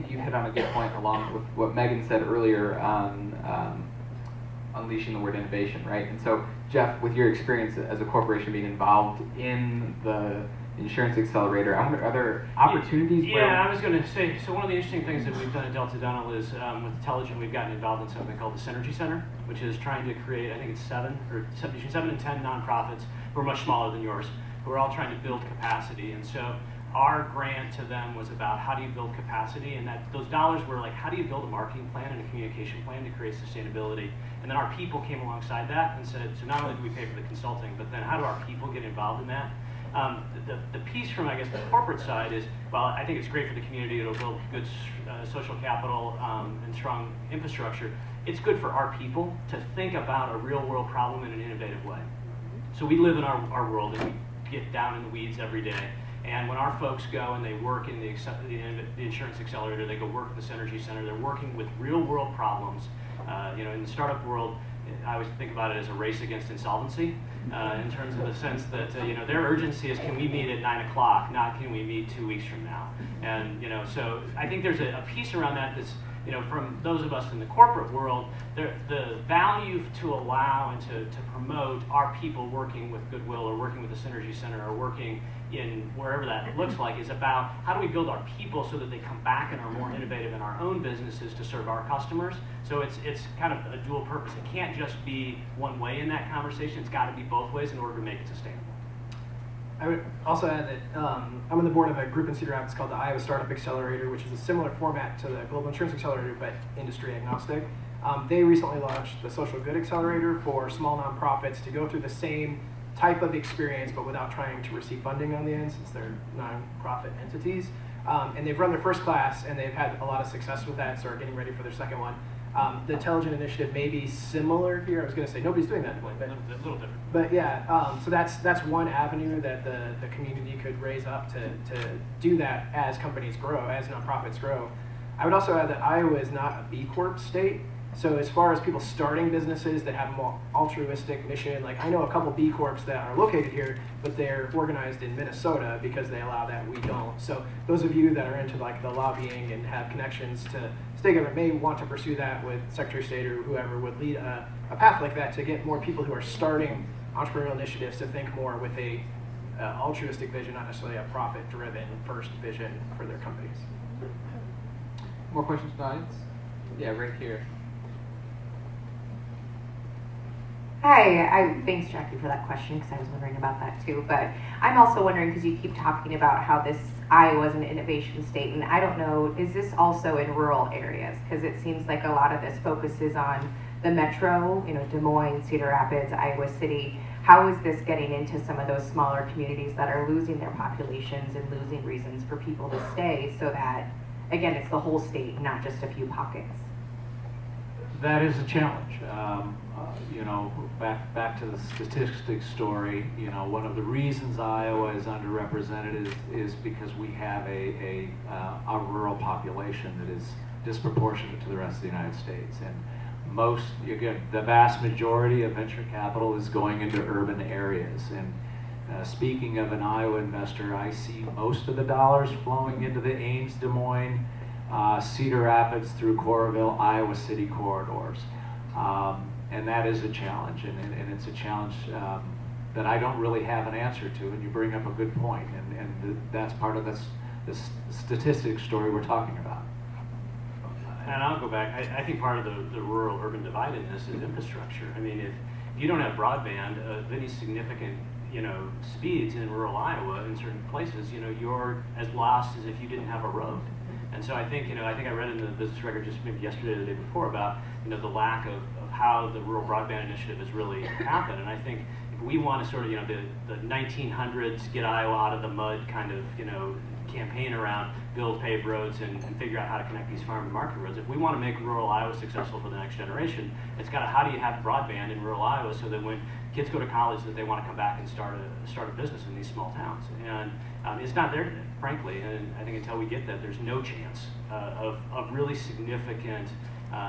you hit on a good point along with what Megan said earlier on unleashing the word innovation, right? And so, Geoff, with your experience as a corporation being involved in the Insurance Accelerator, are there opportunities? Yeah, I was going to say, so one of the interesting things that we've done at Delta Dental is with Intelligent, we've gotten involved in something called the Synergy Center, which is trying to create, I think it's between 7 and 10 nonprofits who are much smaller than yours, who are all trying to build capacity. And so our grant to them was about how do you build capacity, and that those dollars were like, how do you build a marketing plan and a communication plan to create sustainability? And then our people came alongside that and said, so not only do we pay for the consulting, but then how do our people get involved in that? The piece from, I guess, the corporate side is, well, I think it's great for the community, it'll build good social capital and strong infrastructure. It's good for our people to think about a real world problem in an innovative way. So we live in our world and we get down in the weeds every day. And when our folks go and they work in the Insurance Accelerator, they go work at the Synergy Center, they're working with real world problems. In the startup world, I always think about it as a race against insolvency, in terms of the sense that their urgency is, can we meet at 9 o'clock, not can we meet 2 weeks from now. And so I think there's a piece around that that's, from those of us in the corporate world, the value to allow and to promote our people working with Goodwill or working with the Synergy Center or working in wherever that looks like is about how do we build our people so that they come back and are more innovative in our own businesses to serve our customers. So it's kind of a dual purpose. It can't just be one way in that conversation. It's got to be both ways in order to make it sustainable. I would also add that I'm on the board of a group in Cedar Rapids called the Iowa Startup Accelerator, which is a similar format to the Global Insurance Accelerator, but industry agnostic. They recently launched the Social Good Accelerator for small nonprofits to go through the same type of experience, but without trying to receive funding on the end, since they're nonprofit entities. And they've run their first class, and they've had a lot of success with that, so are getting ready for their second one. The Intelligent Initiative may be similar here. I was going to say nobody's doing that in Des Moines, but A little different. But yeah, so that's one avenue that the community could raise up to do that as companies grow, as nonprofits grow. I would also add that Iowa is not a B Corp state. So as far as people starting businesses that have a more altruistic mission, like I know a couple B Corps that are located here, but they're organized in Minnesota because they allow that, we don't. So those of you that are into like the lobbying and have connections to state government may want to pursue that with Secretary of State or whoever would lead a path like that to get more people who are starting entrepreneurial initiatives to think more with a altruistic vision, not necessarily a profit-driven first vision for their companies. More questions from the audience? Yeah, right here. Hi, thanks Jackie for that question because I was wondering about that too. But I'm also wondering because you keep talking about how this Iowa is an innovation state, and I don't know, is this also in rural areas? Because it seems like a lot of this focuses on the metro, Des Moines, Cedar Rapids, Iowa City. how is this getting into some of those smaller communities that are losing their populations and losing reasons for people to stay, so that, again, it's the whole state, not just a few pockets? That is a challenge. Back to the statistics story, one of the reasons Iowa is underrepresented is because we have a rural population that is disproportionate to the rest of the United States. And the vast majority of venture capital is going into urban areas. And speaking of an Iowa investor, I see most of the dollars flowing into the Ames, Des Moines, Cedar Rapids through Coralville, Iowa City corridors. And that is a challenge, and it's a challenge that I don't really have an answer to, and you bring up a good point, and that's part of this statistics story we're talking about. And I'll go back. I think part of the rural-urban divide in this is infrastructure. I mean, if you don't have broadband of any significant, speeds in rural Iowa in certain places, you're as lost as if you didn't have a road. And so I think I read in the business record just maybe yesterday or the day before about, the lack of how the rural broadband initiative has really happened. And I think if we want to sort of, the 1900s get Iowa out of the mud kind of, campaign around build paved roads and figure out how to connect these farm to market roads. If we want to make rural Iowa successful for the next generation, it's got to, how do you have broadband in rural Iowa so that when kids go to college that they want to come back and start a business in these small towns. And it's not there today, frankly, and I think until we get that, there's no chance of really significant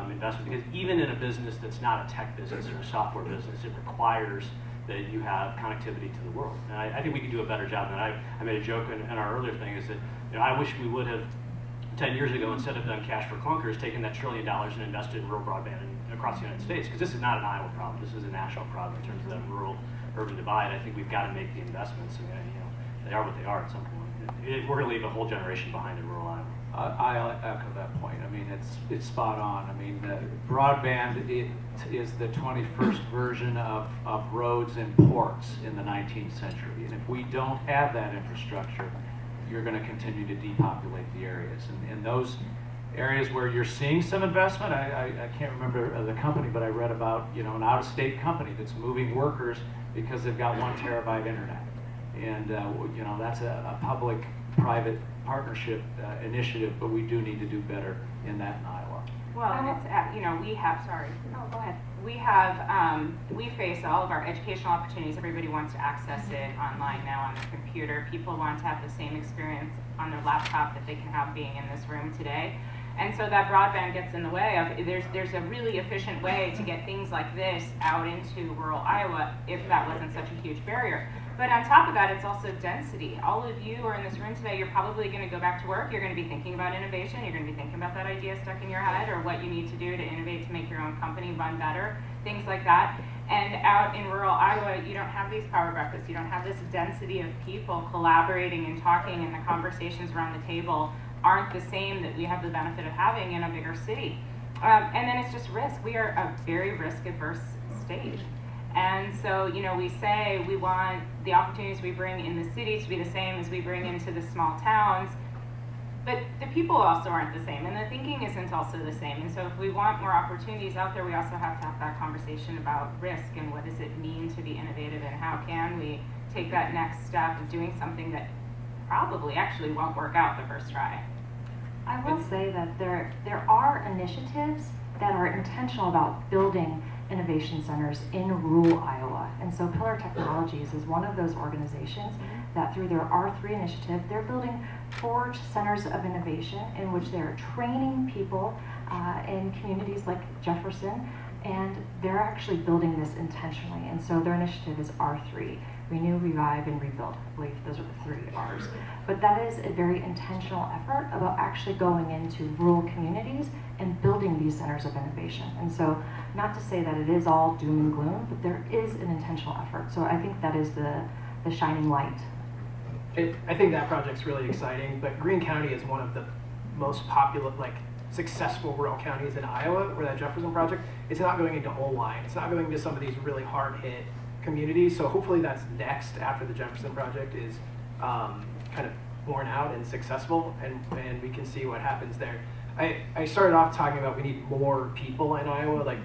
investment, because even in a business that's not a tech business or a software business, it requires that you have connectivity to the world. And I think we can do a better job. And I made a joke in our earlier thing is that I wish we would have 10 years ago, instead of done cash for clunkers, taken that $1 trillion and invested in rural broadband across the United States, because this is not an Iowa problem. This is a national problem in terms of that rural-urban divide. I think we've got to make the investments, and they are what they are at some point. We're going to leave a whole generation behind in rural Iowa. I echo that point. I mean, it's spot on. I mean, broadband is the 21st version of roads and ports in the 19th century. And if we don't have that infrastructure, you're going to continue to depopulate the areas. And those areas where you're seeing some investment, I can't remember the company, but I read about an out-of-state company that's moving workers because they've got 1 terabyte internet. And that's a public-private partnership initiative, but we do need to do better in that in Iowa. Well, and it's, we have, sorry. No, go ahead. We face all of our educational opportunities. Everybody wants to access it online now on their computer. People want to have the same experience on their laptop that they can have being in this room today. And so that broadband gets in the way of, there's a really efficient way to get things like this out into rural Iowa if that wasn't such a huge barrier. But on top of that, it's also density. All of you are in this room today, you're probably going to go back to work, you're going to be thinking about innovation, you're going to be thinking about that idea stuck in your head, or what you need to do to innovate to make your own company run better, things like that. And out in rural Iowa, you don't have these power breakfasts, you don't have this density of people collaborating and talking, and the conversations around the table aren't the same that we have the benefit of having in a bigger city. And then it's just risk. We are a very risk-averse state. And so, we say we want the opportunities we bring in the city to be the same as we bring into the small towns, but the people also aren't the same, and the thinking isn't also the same. And so if we want more opportunities out there, we also have to have that conversation about risk and what does it mean to be innovative, and how can we take that next step of doing something that probably actually won't work out the first try. I will say that there are initiatives that are intentional about building innovation centers in rural Iowa. And so Pillar Technologies is one of those organizations that through their R3 initiative, they're building 4 centers of innovation in which they're training people in communities like Jefferson, and they're actually building this intentionally. And so their initiative is R3. Renew, Revive, and Rebuild. I believe those are the 3 R's. But that is a very intentional effort about actually going into rural communities and building these centers of innovation. And so, not to say that it is all doom and gloom, but there is an intentional effort. So I think that is the shining light. I think that project's really exciting, but Greene County is one of the most popular, successful rural counties in Iowa, where that Jefferson project, it's not going into Oline. It's not going into some of these really hard-hit communities. So hopefully that's next after the Jefferson project is kind of borne out and successful, and we can see what happens there. I started off talking about we need more people in Iowa.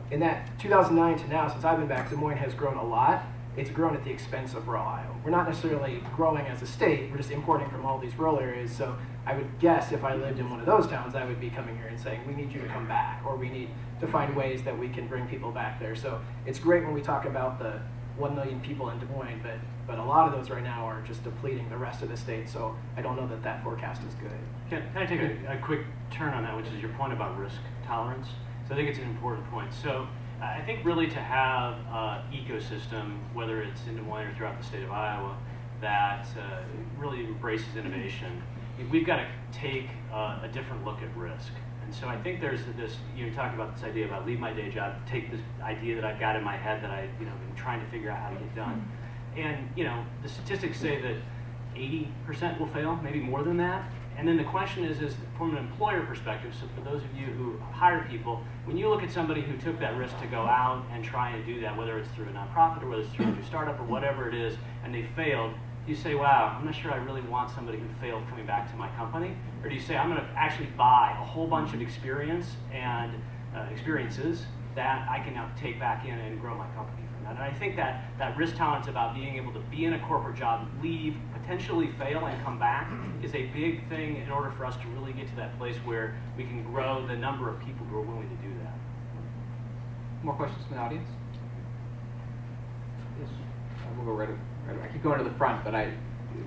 In that 2009 to now, since I've been back, Des Moines has grown a lot, it's grown at the expense of rural Iowa. We're not necessarily growing as a state, we're just importing from all these rural areas. So I would guess if I lived in one of those towns, I would be coming here and saying, we need you to come back, or we need to find ways that we can bring people back there. So it's great when we talk about the 1 million people in Des Moines, but a lot of those right now are just depleting the rest of the state. So I don't know that that forecast is good. Can I take a quick turn on that, which is your point about risk tolerance? So I think it's an important point. So I think really to have an ecosystem, whether it's in Des Moines or throughout the state of Iowa, that really embraces innovation, we've got to take a different look at risk. And so I think there's this, you talked about this idea about leave my day job, take this idea that I've got in my head that I've been trying to figure out how to get done. And the statistics say that 80% will fail, maybe more than that. And then the question is from an employer perspective, so for those of you who hire people, when you look at somebody who took that risk to go out and try and do that, whether it's through a nonprofit or whether it's through a new startup or whatever it is, and they failed, you say, wow, I'm not sure I really want somebody who failed coming back to my company? Or do you say, I'm going to actually buy a whole bunch of experience and experiences that I can now take back in and grow my company from that? And I think that risk tolerance about being able to be in a corporate job, leave, potentially fail, and come back is a big thing in order for us to really get to that place where we can grow the number of people who are willing to do that. More questions from the audience? Yes. We'll go right. I keep going to the front, but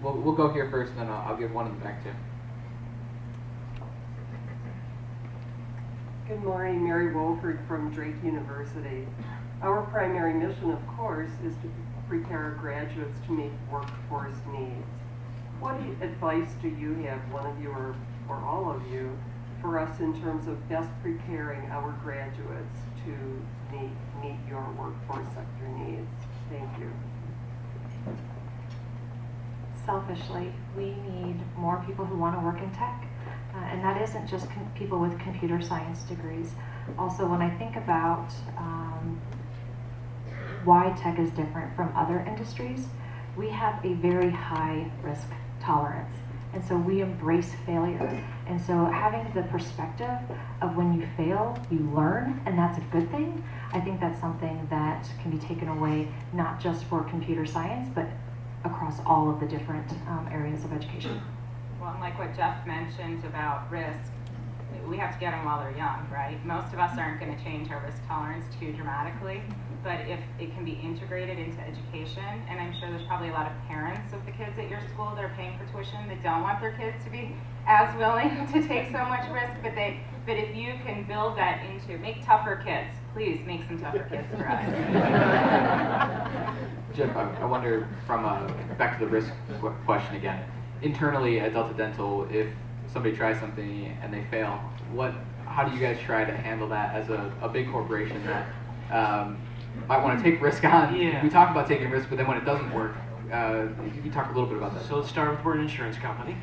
we'll go here first, and then I'll give one in the back too. Good morning, Mary Wolford from Drake University. Our primary mission, of course, is to prepare our graduates to meet workforce needs. What advice do you have, one of you or all of you, for us in terms of best preparing our graduates to meet your workforce sector needs? Thank you. Selfishly, we need more people who want to work in tech. And that isn't just people with computer science degrees. Also, when I think about why tech is different from other industries, we have a very high risk tolerance. And so we embrace failure. And so having the perspective of when you fail, you learn, and that's a good thing. I think that's something that can be taken away, not just for computer science, but across all of the different areas of education. Well, and like what Geoff mentioned about risk, we have to get them while they're young, right? Most of us aren't going to change our risk tolerance too dramatically, but if it can be integrated into education, and I'm sure there's probably a lot of parents of the kids at your school that are paying for tuition that don't want their kids to be as willing to take so much risk, but if you can build that into, make tougher kids, please make some tougher kids for us. Geoff, I wonder back to the risk question again. Internally at Delta Dental, if somebody tries something and they fail, how do you guys try to handle that as a big corporation that might want to take risk on? Yeah. We talk about taking risk, but then when it doesn't work, you can talk a little bit about that. So let's start with we're an insurance company.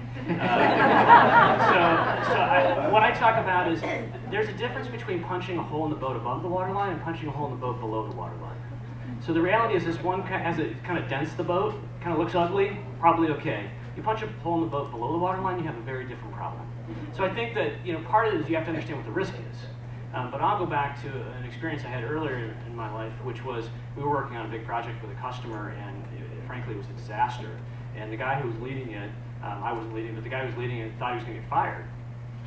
What I talk about is there's a difference between punching a hole in the boat above the waterline and punching a hole in the boat below the waterline. So the reality is this one as it kind of dents the boat, kind of looks ugly, probably okay. You punch a hole in the boat below the waterline, you have a very different problem. So I think that part of it is you have to understand what the risk is. But I'll go back to an experience I had earlier in my life, which was we were working on a big project with a customer, and frankly it was a disaster. And the guy who was leading it, I wasn't leading, but the guy who was leading it thought he was going to get fired.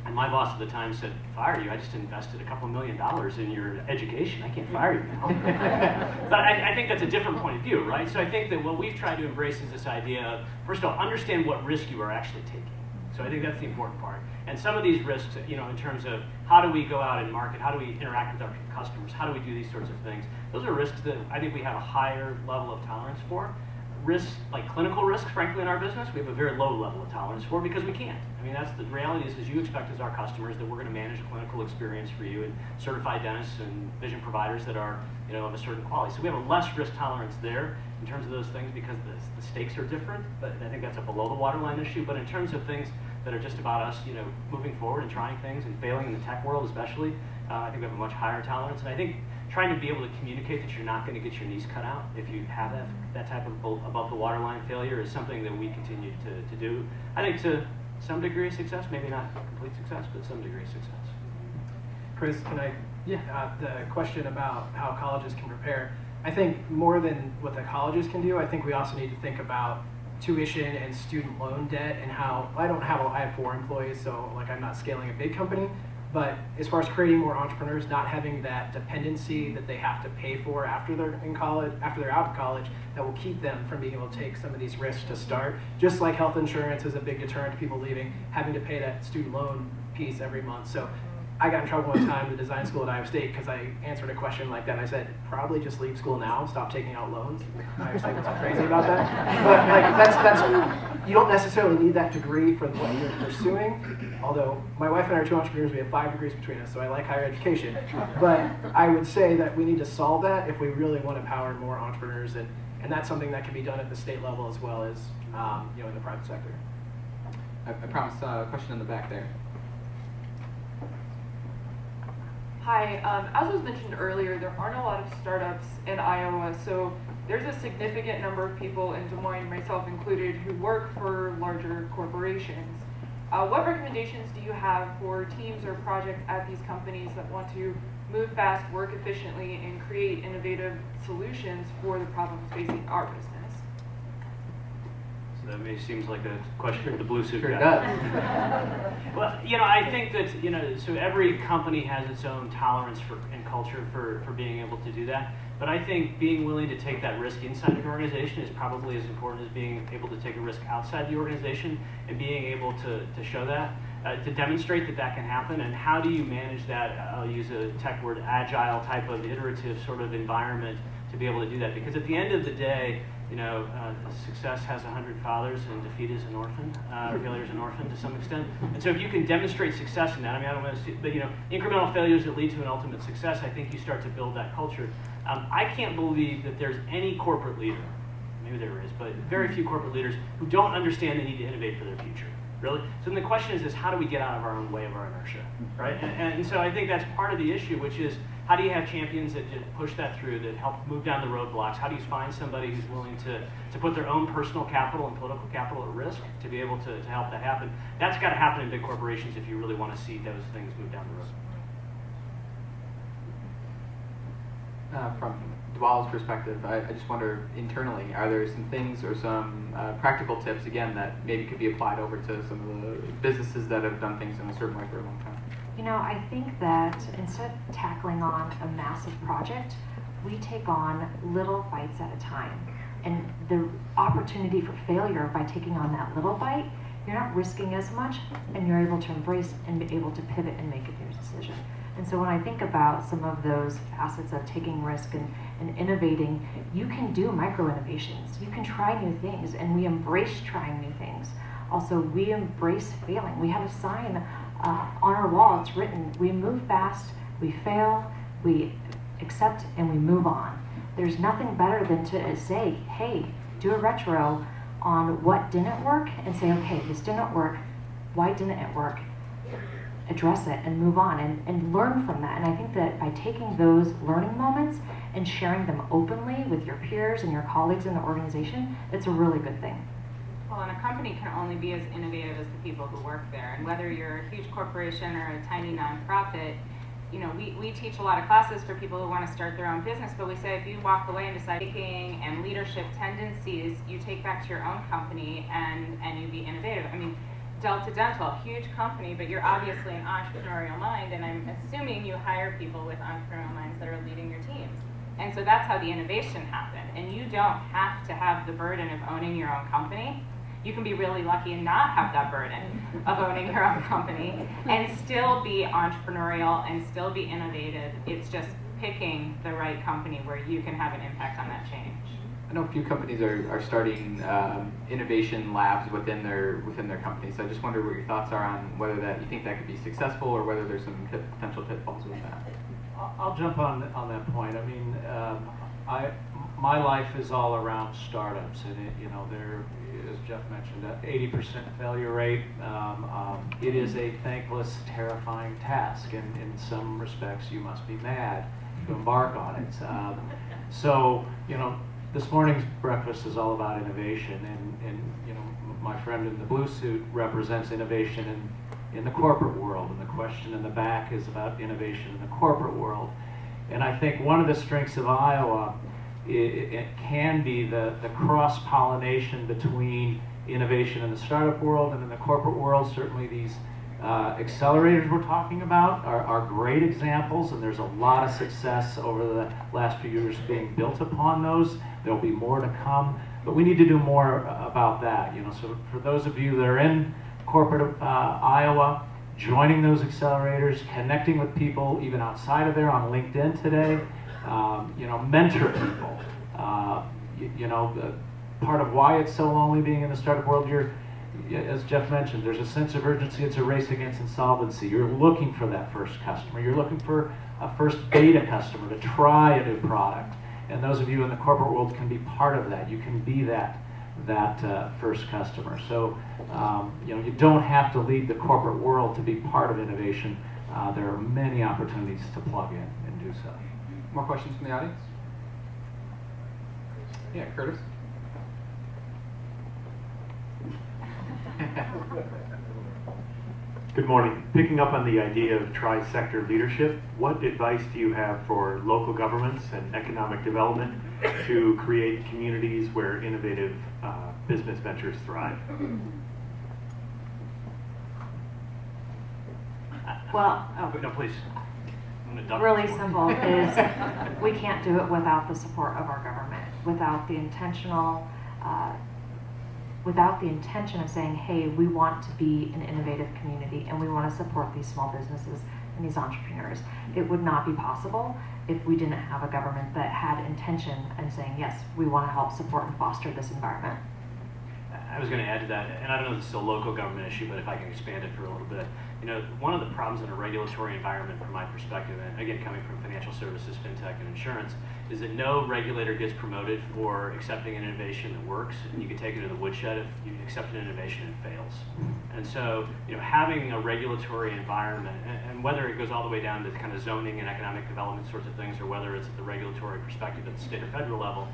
And my boss at the time said, fire you? I just invested $2 million in your education. I can't fire you now. But I think that's a different point of view, right? So I think that what we've tried to embrace is this idea of, first of all, understand what risk you are actually taking. So I think that's the important part. And some of these risks, in terms of how do we go out and market, how do we interact with our customers, how do we do these sorts of things, those are risks that I think we have a higher level of tolerance for. Risks, like clinical risks, frankly, in our business, we have a very low level of tolerance for because we can't. I mean, that's the reality is you expect as our customers that we're going to manage a clinical experience for you and certified dentists and vision providers that are, of a certain quality. So we have a less risk tolerance there in terms of those things because the stakes are different, but I think that's a below the waterline issue. But in terms of things that are just about us, moving forward and trying things and failing in the tech world especially, I think we have a much higher tolerance. And I think trying to be able to communicate that you're not going to get your knees cut out if you have that type of above the waterline failure is something that we continue to do. I think to some degree of success, maybe not complete success, but some degree of success. Chris, can I? Yeah. The question about how colleges can prepare. I think more than what the colleges can do, I think we also need to think about tuition and student loan debt and how, I have 4 employees, so like I'm not scaling a big company, but as far as creating more entrepreneurs, not having that dependency that they have to pay for after they're in college, after they're out of college, that will keep them from being able to take some of these risks to start. Just like health insurance is a big deterrent to people leaving, having to pay that student loan piece every month. So I got in trouble one time in the design school at Iowa State because I answered a question like that. And I said, probably just leave school now and stop taking out loans. Iowa State was crazy about that. But like that's you don't necessarily need that degree for what you're pursuing. Although my wife and I are 2 entrepreneurs, we have 5 degrees between us, so I like higher education. But I would say that we need to solve that if we really want to empower more entrepreneurs, and that's something that can be done at the state level as well as in the private sector. I promise a question in the back there. Hi, as was mentioned earlier, there aren't a lot of startups in Iowa, so there's a significant number of people in Des Moines, myself included, who work for larger corporations. What recommendations do you have for teams or projects at these companies that want to move fast, work efficiently, and create innovative solutions for the problems facing our business? So that may seems like a question for the blue suit Sure guy. does. Well, I think that, so every company has its own tolerance and culture for being able to do that. But I think being willing to take that risk inside an organization is probably as important as being able to take a risk outside the organization and being able to show that, to demonstrate that that can happen. And how do you manage that, I'll use a tech word, agile type of iterative sort of environment to be able to do that? Because at the end of the day, success has 100 fathers and defeat is an orphan, failure is an orphan to some extent. And so if you can demonstrate success in that, I don't want to see, but incremental failures that lead to an ultimate success, I think you start to build that culture. I can't believe that there's any corporate leader, maybe there is, but very few corporate leaders who don't understand they need to innovate for their future. Really? So then the question is how do we get out of our own way of our inertia, right? And so I think that's part of the issue, which is how do you have champions that push that through, that help move down the roadblocks? How do you find somebody who's willing to put their own personal capital and political capital at risk to be able to help that happen? That's got to happen in big corporations if you really want to see those things move down the road. From Dwolla's perspective, I just wonder internally, are there some things or some practical tips, again, that maybe could be applied over to some of the businesses that have done things in a certain way for a long time? I think that instead of tackling on a massive project, we take on little bites at a time. And the opportunity for failure by taking on that little bite, you're not risking as much, and you're able to embrace and be able to pivot and make a new decision. And so when I think about some of those facets of taking risk and innovating, you can do micro innovations. You can try new things, and we embrace trying new things. Also, we embrace failing. We have a sign on our wall, it's written, we move fast, we fail, we accept, and we move on. There's nothing better than to say, hey, do a retro on what didn't work and say, okay, this didn't work, why didn't it work? Address it and move on and learn from that. And I think that by taking those learning moments and sharing them openly with your peers and your colleagues in the organization, it's a really good thing. Well, and a company can only be as innovative as the people who work there. And whether you're a huge corporation or a tiny nonprofit, we teach a lot of classes for people who want to start their own business, but we say if you walk away and decide thinking and leadership tendencies, you take back to your own company and you be innovative. Delta Dental, huge company, but you're obviously an entrepreneurial mind, and I'm assuming you hire people with entrepreneurial minds that are leading your teams. And so that's how the innovation happened. And you don't have to have the burden of owning your own company. You can be really lucky and not have that burden of owning your own company and still be entrepreneurial and still be innovative. It's just picking the right company where you can have an impact on that change. I know a few companies are starting innovation labs within their companies. So I just wonder what your thoughts are on whether that you think that could be successful or whether there's some potential pitfalls with that. I'll jump on that point. My life is all around startups, and there, as Geoff mentioned, an 80% failure rate. It is a thankless, terrifying task, and in some respects, you must be mad to embark on it. This morning's breakfast is all about innovation, and my friend in the blue suit represents innovation in the corporate world, and the question in the back is about innovation in the corporate world. And I think one of the strengths of Iowa it can be the cross-pollination between innovation in the startup world and in the corporate world. Certainly these accelerators we're talking about are great examples, and there's a lot of success over the last few years being built upon those. There'll be more to come, but we need to do more about that. So for those of you that are in corporate Iowa, joining those accelerators, connecting with people even outside of there on LinkedIn today, mentor people. Part of why it's so lonely being in the startup world, as Geoff mentioned, there's a sense of urgency. It's a race against insolvency. You're looking for that first customer. You're looking for a first beta customer to try a new product. And those of you in the corporate world can be part of that. You can be that first customer. So, you don't have to leave the corporate world to be part of innovation. There are many opportunities to plug in and do so. More questions from the audience? Yeah, Curtis. Good morning. Picking up on the idea of tri-sector leadership, what advice do you have for local governments and economic development to create communities where innovative business ventures thrive? Well, No, please. really simple is we can't do it without the support of our government, without the intention of saying, hey, we want to be an innovative community and we want to support these small businesses and these entrepreneurs. It would not be possible if we didn't have a government that had intention and saying, yes, we want to help support and foster this environment. I was going to add to that, and I don't know if this is a local government issue, but if I can expand it for a little bit. One of the problems in a regulatory environment from my perspective, and again coming from financial services, fintech, and insurance, is that no regulator gets promoted for accepting an innovation that works, and you can take it to the woodshed if you accept an innovation and it fails. And so, having a regulatory environment, and whether it goes all the way down to kind of zoning and economic development sorts of things, or whether it's at the regulatory perspective at the state or federal level,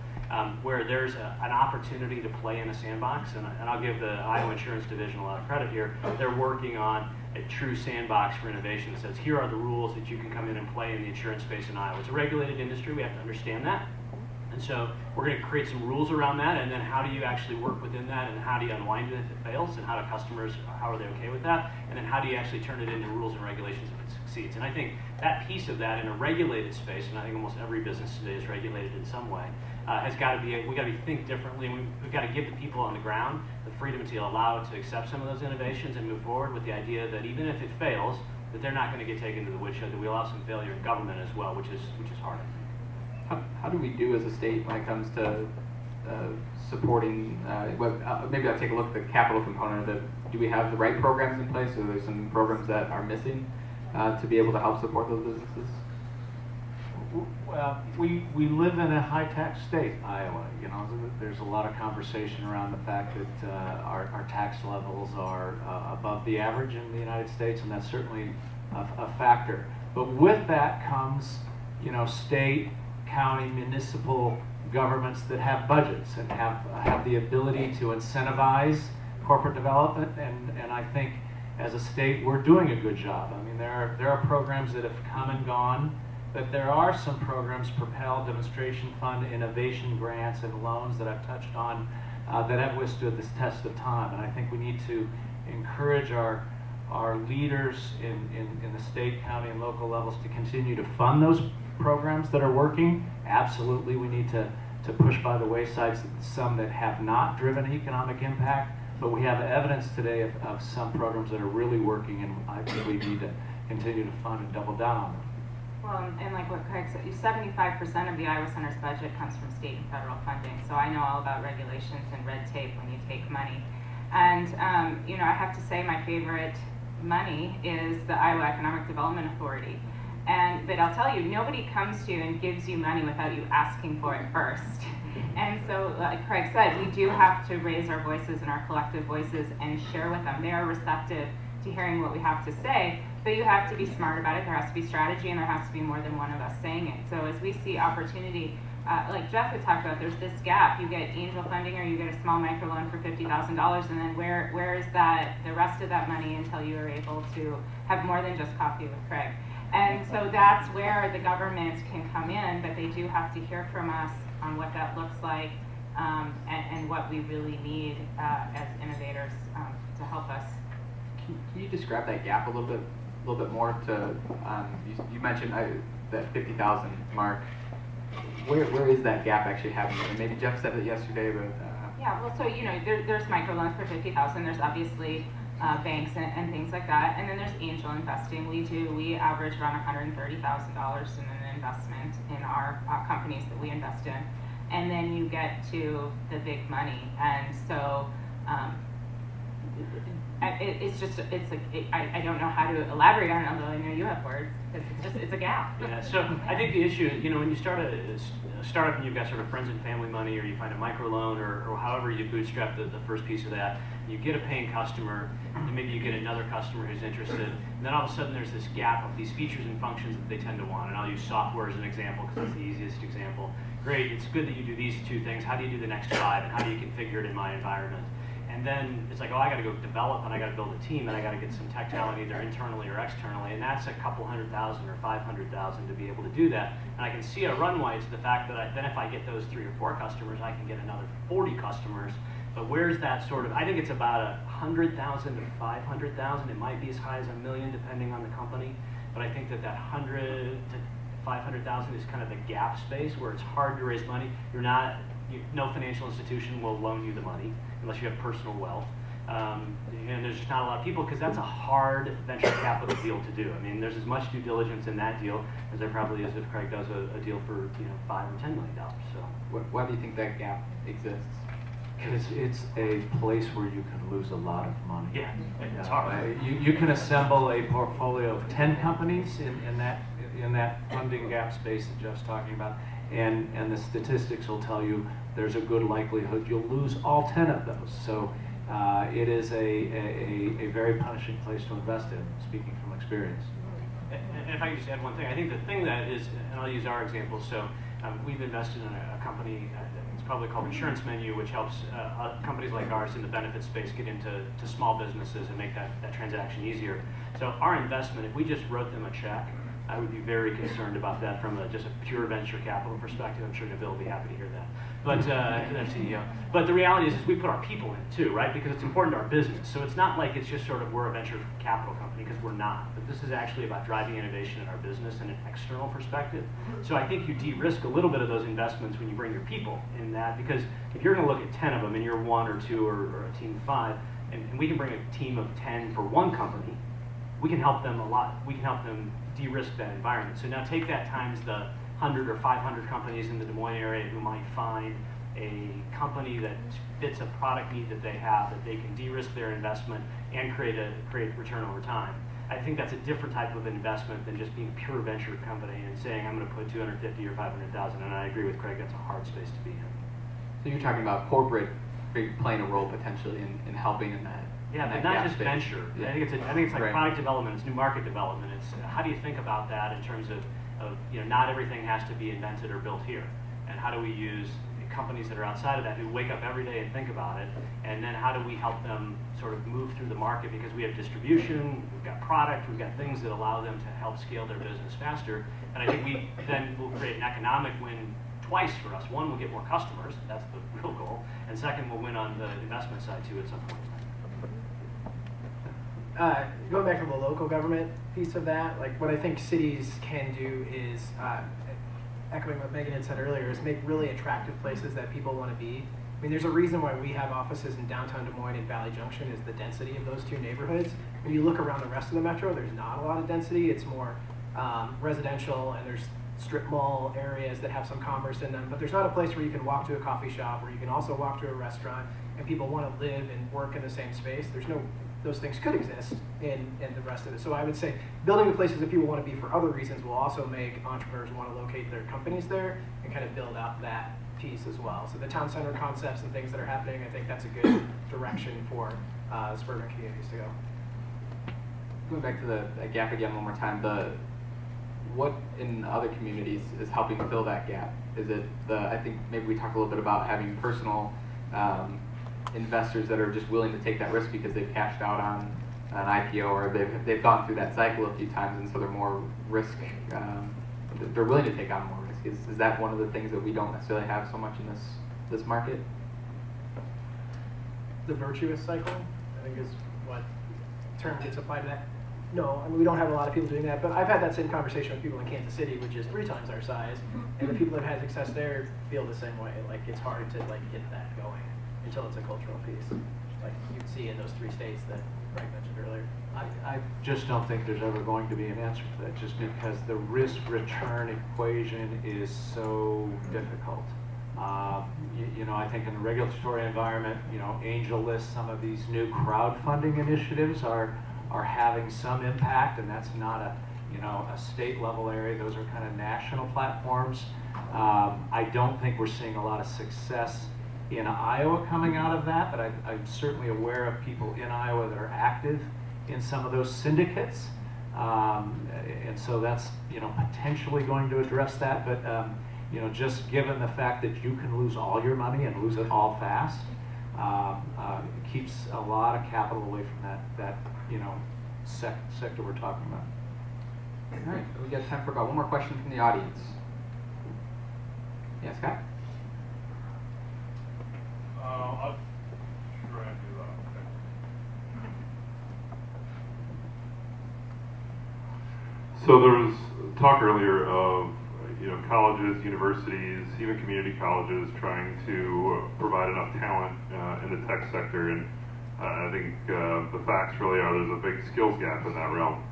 where there's an opportunity to play in a sandbox, and I'll give the Iowa Insurance Division a lot of credit here. They're working on a true sandbox for innovation that says, here are the rules that you can come in and play in the insurance space in Iowa. It's a regulated industry, we have to understand that. And so we're going to create some rules around that, and then how do you actually work within that, and how do you unwind it if it fails, and how do customers, how are they okay with that, and then how do you actually turn it into rules and regulations if it succeeds. And I think that piece of that in a regulated space, and I think almost every business today is regulated in some way, has got to be, we got to think differently, and we've got to give the people on the ground the freedom to allow it to accept some of those innovations and move forward with the idea that even if it fails, that they're not going to get taken to the woodshed, that we allow some failure in government as well, which is hard. How do we do as a state when it comes to supporting, maybe I'll take a look at the capital component of it. Do we have the right programs in place, or are there some programs that are missing to be able to help support those businesses? Well, we live in a high-tax state, Iowa. There's a lot of conversation around the fact that our tax levels are above the average in the United States, and that's certainly a factor. But with that comes, state, county, municipal governments that have budgets and have the ability to incentivize corporate development, and I think as a state we're doing a good job. I mean, there are programs that have come and gone, but there are some programs, Propel, Demonstration Fund, innovation grants, and loans that I've touched on that have withstood this test of time. And I think we need to encourage our leaders in the state, county, and local levels to continue to fund those programs that are working. Absolutely, we need to push by the wayside some that have not driven economic impact, but we have evidence today of some programs that are really working, and I think we need to continue to fund and double down on them. Well, and like what Craig said, 75% of the Iowa Center's budget comes from state and federal funding. So I know all about regulations and red tape when you take money. And, I have to say my favorite money is the Iowa Economic Development Authority. But I'll tell you, nobody comes to you and gives you money without you asking for it first. And so, like Craig said, we do have to raise our voices and our collective voices and share with them. They are receptive to hearing what we have to say, but you have to be smart about it. There has to be strategy, and there has to be more than one of us saying it. So as we see opportunity, like Geoff had talked about, there's this gap. You get angel funding or you get a small microloan for $50,000, and then where is that, the rest of that money until you are able to have more than just coffee with Craig? And so that's where the government can come in, but they do have to hear from us on what that looks like and what we really need as innovators to help us. Can you describe that gap a little bit more? To you mentioned that 50,000 mark. Where is that gap actually happening? And maybe Geoff said it yesterday, but yeah. Well, so there's microloans for 50,000. There's obviously banks and things like that, and then there's angel investing. We average around $130,000 in an investment in our companies that we invest in, and then you get to the big money, and so. I don't know how to elaborate on it, although I know you have words. It's a gap. Yeah, so I think the issue is, when you start a startup and you've got sort of friends and family money, or you find a microloan, or however you bootstrap the first piece of that, you get a paying customer, and maybe you get another customer who's interested, and then all of a sudden there's this gap of these features and functions that they tend to want. And I'll use software as an example because it's the easiest example. Great, it's good that you do these two things. How do you do the next 5, and how do you configure it in my environment? And then it's like, oh, I got to go develop, and I got to build a team, and I got to get some tech talent either internally or externally, and that's a couple $100,000 or $500,000 to be able to do that. And I can see a runway to the fact that then if I get those 3 or 4 customers, I can get another 40 customers. But where's that sort of? I think it's about $100,000 to $500,000. It might be as high as $1 million depending on the company. But I think that 100 to 500,000 is kind of the gap space where it's hard to raise money. No financial institution will loan you the money unless you have personal wealth. And there's just not a lot of people, because that's a hard venture capital deal to do. I mean, there's as much due diligence in that deal as there probably is if Craig does a deal for $5 or $10 million. So why do you think that gap exists? Because it's a place where you can lose a lot of money. Yeah, it's hard. You can assemble a portfolio of 10 companies in that funding gap space that Geoff's talking about, and the statistics will tell you there's a good likelihood you'll lose all 10 of those. So it is a very punishing place to invest in, speaking from experience. And if I could just add one thing, I think the thing that is, and I'll use our example, so we've invested in a company, it's probably called Insurance Menu, which helps companies like ours in the benefit space get into small businesses and make that transaction easier. So our investment, if we just wrote them a check, I would be very concerned about that from just a pure venture capital perspective. I'm sure Nabil will be happy to hear that. But that's CEO. But the reality is we put our people in too, right? Because it's important to our business. So it's not like it's just sort of we're a venture capital company, because we're not. But this is actually about driving innovation in our business in an external perspective. So I think you de-risk a little bit of those investments when you bring your people in that, because if you're going to look at 10 of them and you're 1 or 2 or a team of 5, and we can bring a team of 10 for one company, we can help them a lot. We can help them de-risk that environment. So now take that times the 100 or 500 companies in the Des Moines area who might find a company that fits a product need that they have, that they can de-risk their investment and create return over time. I think that's a different type of investment than just being a pure venture company and saying I'm going to put 250 or 500,000. And I agree with Craig, that's a hard space to be in. So you're talking about corporate playing a role potentially in helping in that. Yeah, but not just venture. Yeah. I think it's like right. Product development, it's new market development. It's how do you think about that in terms of not everything has to be invented or built here, and how do we use companies that are outside of that who wake up every day and think about it, and then how do we help them sort of move through the market, because we have distribution, we've got product, we've got things that allow them to help scale their business faster, and I think we then will create an economic win twice for us. One, we'll get more customers, that's the real goal, and second, we'll win on the investment side too at some point. Going back to the local government piece of that, like what I think cities can do is, echoing what Megan had said earlier, is make really attractive places that people want to be. I mean, there's a reason why we have offices in downtown Des Moines and Valley Junction, is the density of those two neighborhoods. When you look around the rest of the metro, there's not a lot of density. It's more residential, and there's strip mall areas that have some commerce in them, but there's not a place where you can walk to a coffee shop, where you can also walk to a restaurant, and people want to live and work in the same space. Those things could exist in the rest of it. So I would say building the places that people want to be for other reasons will also make entrepreneurs want to locate their companies there and kind of build out that piece as well. So the town center concepts and things that are happening, I think that's a good direction for suburban communities to go. Going back to the gap again one more time, what in other communities is helping fill that gap? Is it I think maybe we talked a little bit about having personal investors that are just willing to take that risk because they've cashed out an IPO, or they've gone through that cycle a few times, and so they're more risk. They're willing to take on more risk. Is that one of the things that we don't necessarily have so much in this market? The virtuous cycle, I think, is what term gets applied to that. No, I mean, we don't have a lot of people doing that, but I've had that same conversation with people in Kansas City, which is 3 times our size, and the people that have had success there feel the same way. Like, it's hard to like get that going until it's a cultural piece, like you'd see in those 3 states that Greg mentioned earlier. I just don't think there's ever going to be an answer to that, just because the risk-return equation is so difficult. You know, I think in the regulatory environment, you know, AngelList, some of these new crowdfunding initiatives are having some impact, and that's not a, you know, a state level area. Those are kind of national platforms. I don't think we're seeing a lot of success in Iowa coming out of that, but I'm certainly aware of people in Iowa that are active in some of those syndicates. And so that's, you know, potentially going to address that, but you know, just given the fact that you can lose all your money and lose it all fast, keeps a lot of capital away from that you know, sector we're talking about. All right, we got time for about one more question from the audience. Yeah, Scott? I'll try and do that. So there was talk earlier of, you know, colleges, universities, even community colleges trying to provide enough talent in the tech sector, and I think the facts really are there's a big skills gap in that realm.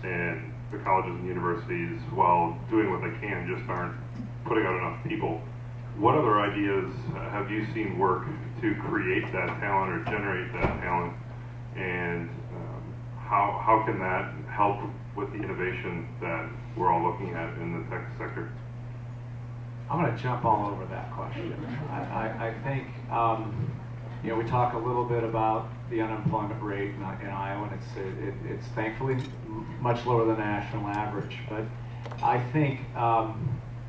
And the colleges and universities, while doing what they can, just aren't putting out enough people. What other ideas have you seen work to create that talent or generate that talent, and how can that help with the innovation that we're all looking at in the tech sector? I'm going to jump all over that question. I think, you know, we talk a little bit about the unemployment rate in Iowa, and it's thankfully much lower than the national average. But I think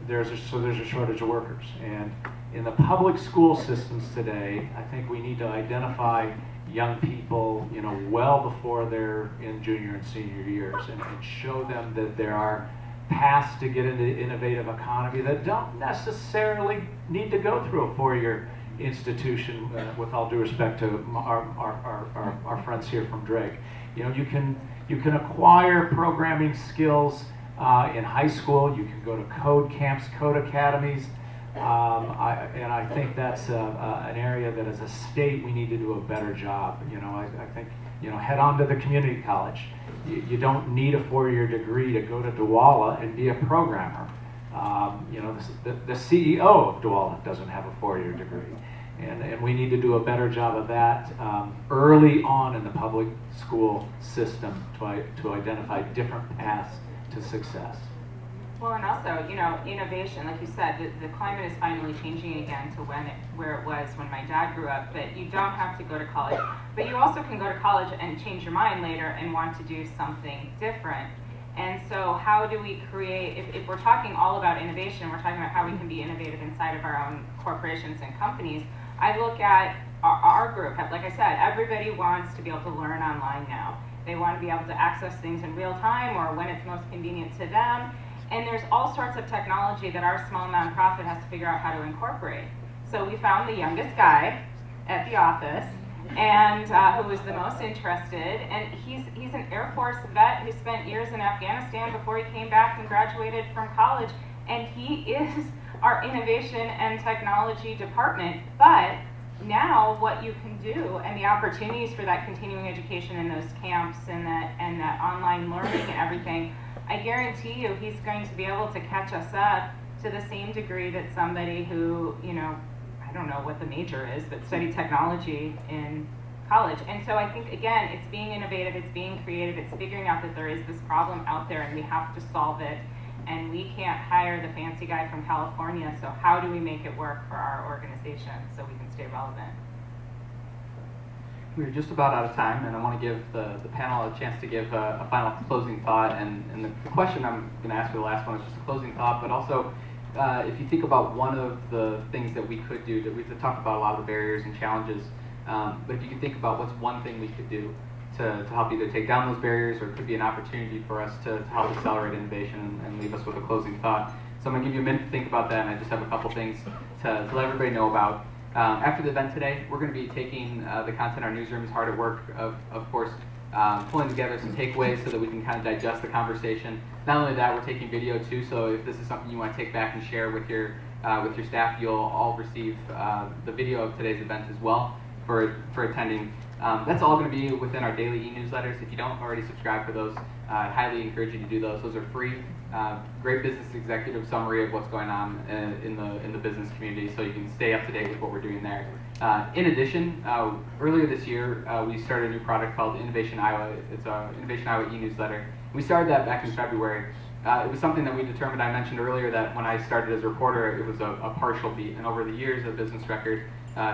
there's a shortage of workers, and in the public school systems today, I think we need to identify young people, you know, well before they're in junior and senior years, and show them that there are paths to get into the innovative economy that don't necessarily need to go through a 4-year institution, with all due respect to our friends here from Drake. You know, you can acquire programming skills in high school. You can go to code camps, code academies, and I think that's an area that as a state we need to do a better job. You know, I think, you know, head on to the community college. You don't need a 4-year degree to go to Dwolla and be a programmer. You know, the CEO of Dwolla doesn't have a 4-year degree. And we need to do a better job of that early on in the public school system to identify different paths to success. Well, and also, you know, innovation, like you said, the climate is finally changing again to where it was when my dad grew up, that you don't have to go to college, but you also can go to college and change your mind later and want to do something different. And so how do we create, if we're talking all about innovation, we're talking about how we can be innovative inside of our own corporations and companies. I look at our group, like I said, everybody wants to be able to learn online now. They want to be able to access things in real time or when it's most convenient to them. And there's all sorts of technology that our small nonprofit has to figure out how to incorporate. So we found the youngest guy at the office, and who was the most interested. And he's an Air Force vet who spent years in Afghanistan before he came back and graduated from college. And he is our innovation and technology department. But now what you can do and the opportunities for that continuing education in those camps and that online learning and everything, I guarantee you he's going to be able to catch us up to the same degree that somebody who, you know, I don't know what the major is, but studied technology in college. And so I think, again, it's being innovative, it's being creative, it's figuring out that there is this problem out there and we have to solve it. And we can't hire the fancy guy from California, so how do we make it work for our organization so we can stay relevant? We're just about out of time, and I want to give the panel a chance to give a final closing thought. And the question I'm going to ask for the last one is just a closing thought, but also if you think about one of the things that we could do, that we've talked about a lot of the barriers and challenges, but if you could think about what's one thing we could do to help either take down those barriers, or it could be an opportunity for us to help accelerate innovation and leave us with a closing thought. So I'm going to give you a minute to think about that, and I just have a couple things to let everybody know about. After the event today, we're going to be taking the content our newsroom is hard at work, of course, pulling together some takeaways so that we can kind of digest the conversation. Not only that, we're taking video too, so if this is something you want to take back and share with your staff, you'll all receive the video of today's event as well for attending. That's all going to be within our daily e-newsletters. If you don't already subscribe for those, I highly encourage you to do those. Those are free. Great business executive summary of what's going on in the business community, so you can stay up to date with what we're doing there. In addition, earlier this year, we started a new product called Innovation Iowa. It's our Innovation Iowa e-newsletter. We started that back in February. It was something that we determined. I mentioned earlier that when I started as a reporter, it was a partial beat, and over the years of business record,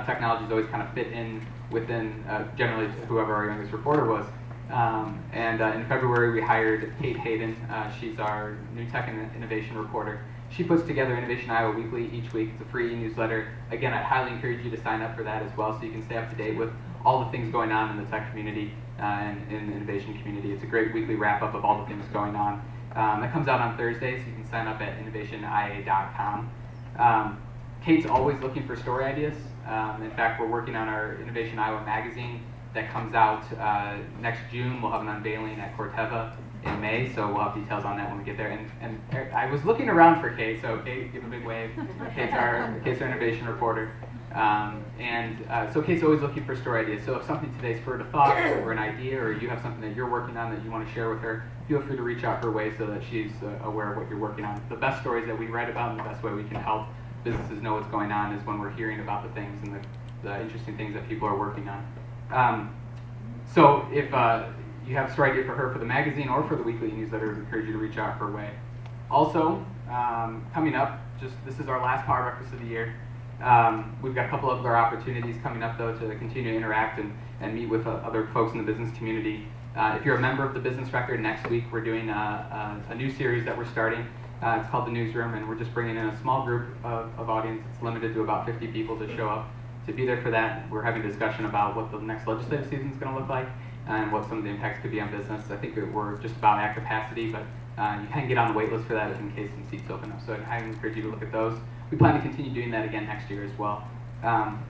technology has always kind of fit in within generally whoever our youngest reporter was. In February, we hired Kate Hayden. She's our new tech and innovation reporter. She puts together Innovation Iowa Weekly each week. It's a free e-newsletter. Again, I'd highly encourage you to sign up for that as well, so you can stay up to date with all the things going on in the tech community and in the innovation community. It's a great weekly wrap-up of all the things going on. That comes out on Thursdays. You can sign up at innovationia.com. Kate's always looking for story ideas. In fact, we're working on our Innovation Iowa magazine that comes out next June. We'll have an unveiling at Corteva in May, so we'll have details on that when we get there. And I was looking around for Kate, so Kate, give a big wave. Kate's our innovation reporter. So Kate's always looking for story ideas. So if something today spurred a thought or an idea, or you have something that you're working on that you want to share with her, feel free to reach out her way so that she's aware of what you're working on. The best stories that we write about and the best way we can help businesses know what's going on is when we're hearing about the things and the interesting things that people are working on. So if you have a story idea for her for the magazine or for the weekly newsletter, I encourage you to reach out her way. Also, coming up, this is our last Power Breakfast of the year. We've got a couple of other opportunities coming up, though, to continue to interact and meet with other folks in the business community. If you're a member of the Business Record, next week we're doing a new series that we're starting. It's called The Newsroom, and we're just bringing in a small group of audience. It's limited to about 50 people to show up to be there for that. We're having a discussion about what the next legislative season is going to look like and what some of the impacts could be on business. I think we're just about at capacity, but you can get on the wait list for that in case some seats open up. So I highly encourage you to look at those. We plan to continue doing that again next year as well.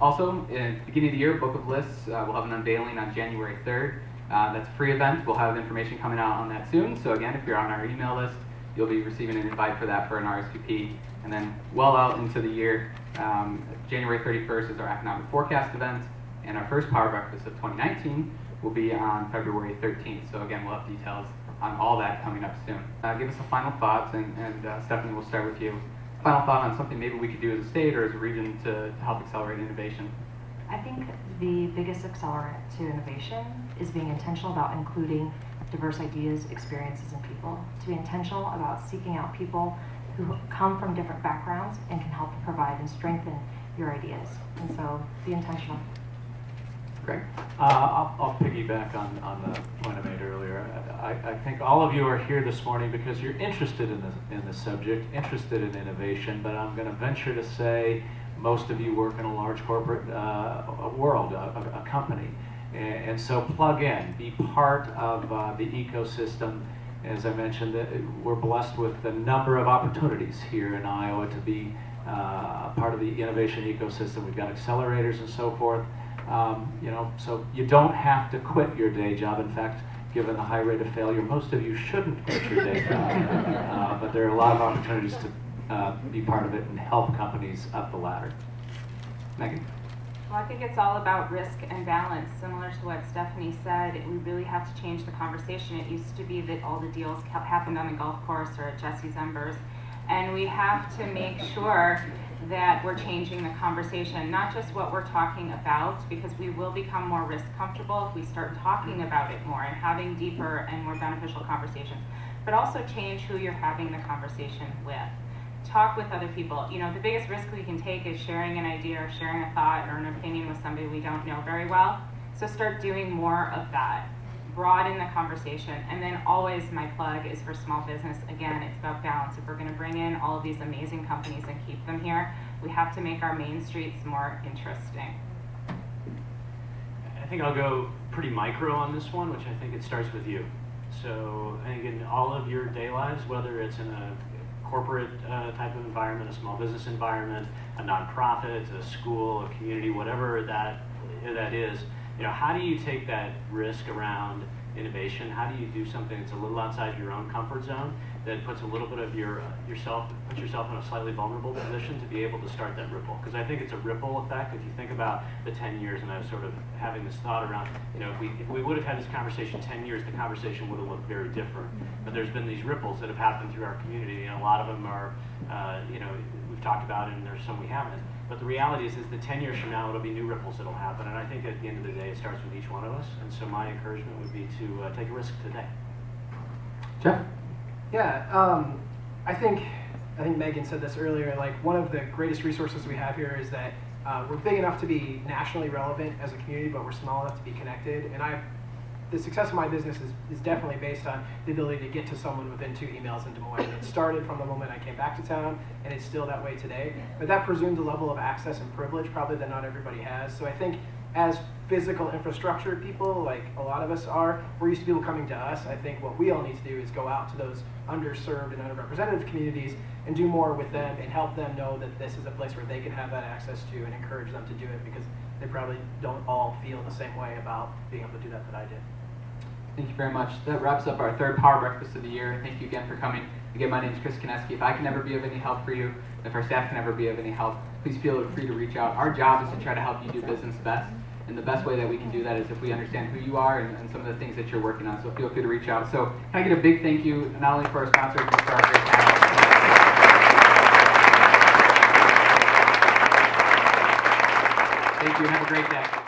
Also, in the beginning of the year, Book of Lists, we'll have an unveiling on January 3rd. That's a free event. We'll have information coming out on that soon. So again, if you're on our email list, you'll be receiving an invite for that for an RSVP. And then well out into the year, January 31st is our economic forecast event, and our first Power Breakfast of 2019 will be on February 13th. So again, we'll have details on all that coming up soon. Give us a final thought, and Stephanie, we'll start with you. Final thought on something maybe we could do as a state or as a region to help accelerate innovation. I think the biggest accelerant to innovation is being intentional about including diverse ideas, experiences, and people. To be intentional about seeking out people who come from different backgrounds and can help provide and strengthen your ideas. And so be intentional. Great. I'll piggyback on the point I made earlier. I think all of you are here this morning because you're interested in the subject, interested in innovation, but I'm going to venture to say most of you work in a large corporate world, a company. And so plug in, be part of the ecosystem. As I mentioned, we're blessed with a number of opportunities here in Iowa to be part of the innovation ecosystem. We've got accelerators and so forth. So you don't have to quit your day job. In fact, given the high rate of failure, most of you shouldn't quit your day job. But there are a lot of opportunities to be part of it and help companies up the ladder. Megan? Well, I think it's all about risk and balance. Similar to what Stephanie said, we really have to change the conversation. It used to be that all the deals happened on the golf course or at Jesse's Embers. And we have to make sure that we're changing the conversation, not just what we're talking about, because we will become more risk comfortable if we start talking about it more and having deeper and more beneficial conversations, but also change who you're having the conversation with. Talk with other people. You know, the biggest risk we can take is sharing an idea or sharing a thought or an opinion with somebody we don't know very well. So start doing more of that. Broaden the conversation. And then always my plug is for small business. Again, it's about balance. If we're going to bring in all of these amazing companies and keep them here, we have to make our main streets more interesting. I think I'll go pretty micro on this one, which I think it starts with you. So I think in all of your day lives, whether it's in a corporate type of environment, a small business environment, a nonprofit, a school, a community, whatever that is, how do you take that risk around innovation? How do you do something that's a little outside your own comfort zone, that puts a little bit of yourself in a slightly vulnerable position to be able to start that ripple? Because I think it's a ripple effect. If you think about the 10 years, and I was sort of having this thought around, if we would have had this conversation 10 years, the conversation would have looked very different. But there's been these ripples that have happened through our community, and a lot of them are, we've talked about, and there's some we haven't. But the reality is that 10 years from now, it'll be new ripples that'll happen. And I think at the end of the day, it starts with each one of us. And so my encouragement would be to take a risk today. Jeff? Yeah, I think Megan said this earlier. Like, one of the greatest resources we have here is that we're big enough to be nationally relevant as a community, but we're small enough to be connected. And the success of my business is definitely based on the ability to get to someone within 2 emails in Des Moines. It started from the moment I came back to town, and it's still that way today. But that presumes a level of access and privilege probably that not everybody has. So I think as physical infrastructure people, like a lot of us are, we're used to people coming to us. I think what we all need to do is go out to those underserved and underrepresented communities and do more with them and help them know that this is a place where they can have that access to, and encourage them to do it, because they probably don't all feel the same way about being able to do that I did. Thank you very much. That wraps up our third Power Breakfast of the year. Thank you again for coming. Again, my name is Chris Kineski. If I can ever be of any help for you, if our staff can ever be of any help, please feel free to reach out. Our job is to try to help you do business best. And the best way that we can do that is if we understand who you are and some of the things that you're working on. So feel free to reach out. So can I get a big thank you, not only for our sponsors, but for our great panelists. Thank you, and have a great day.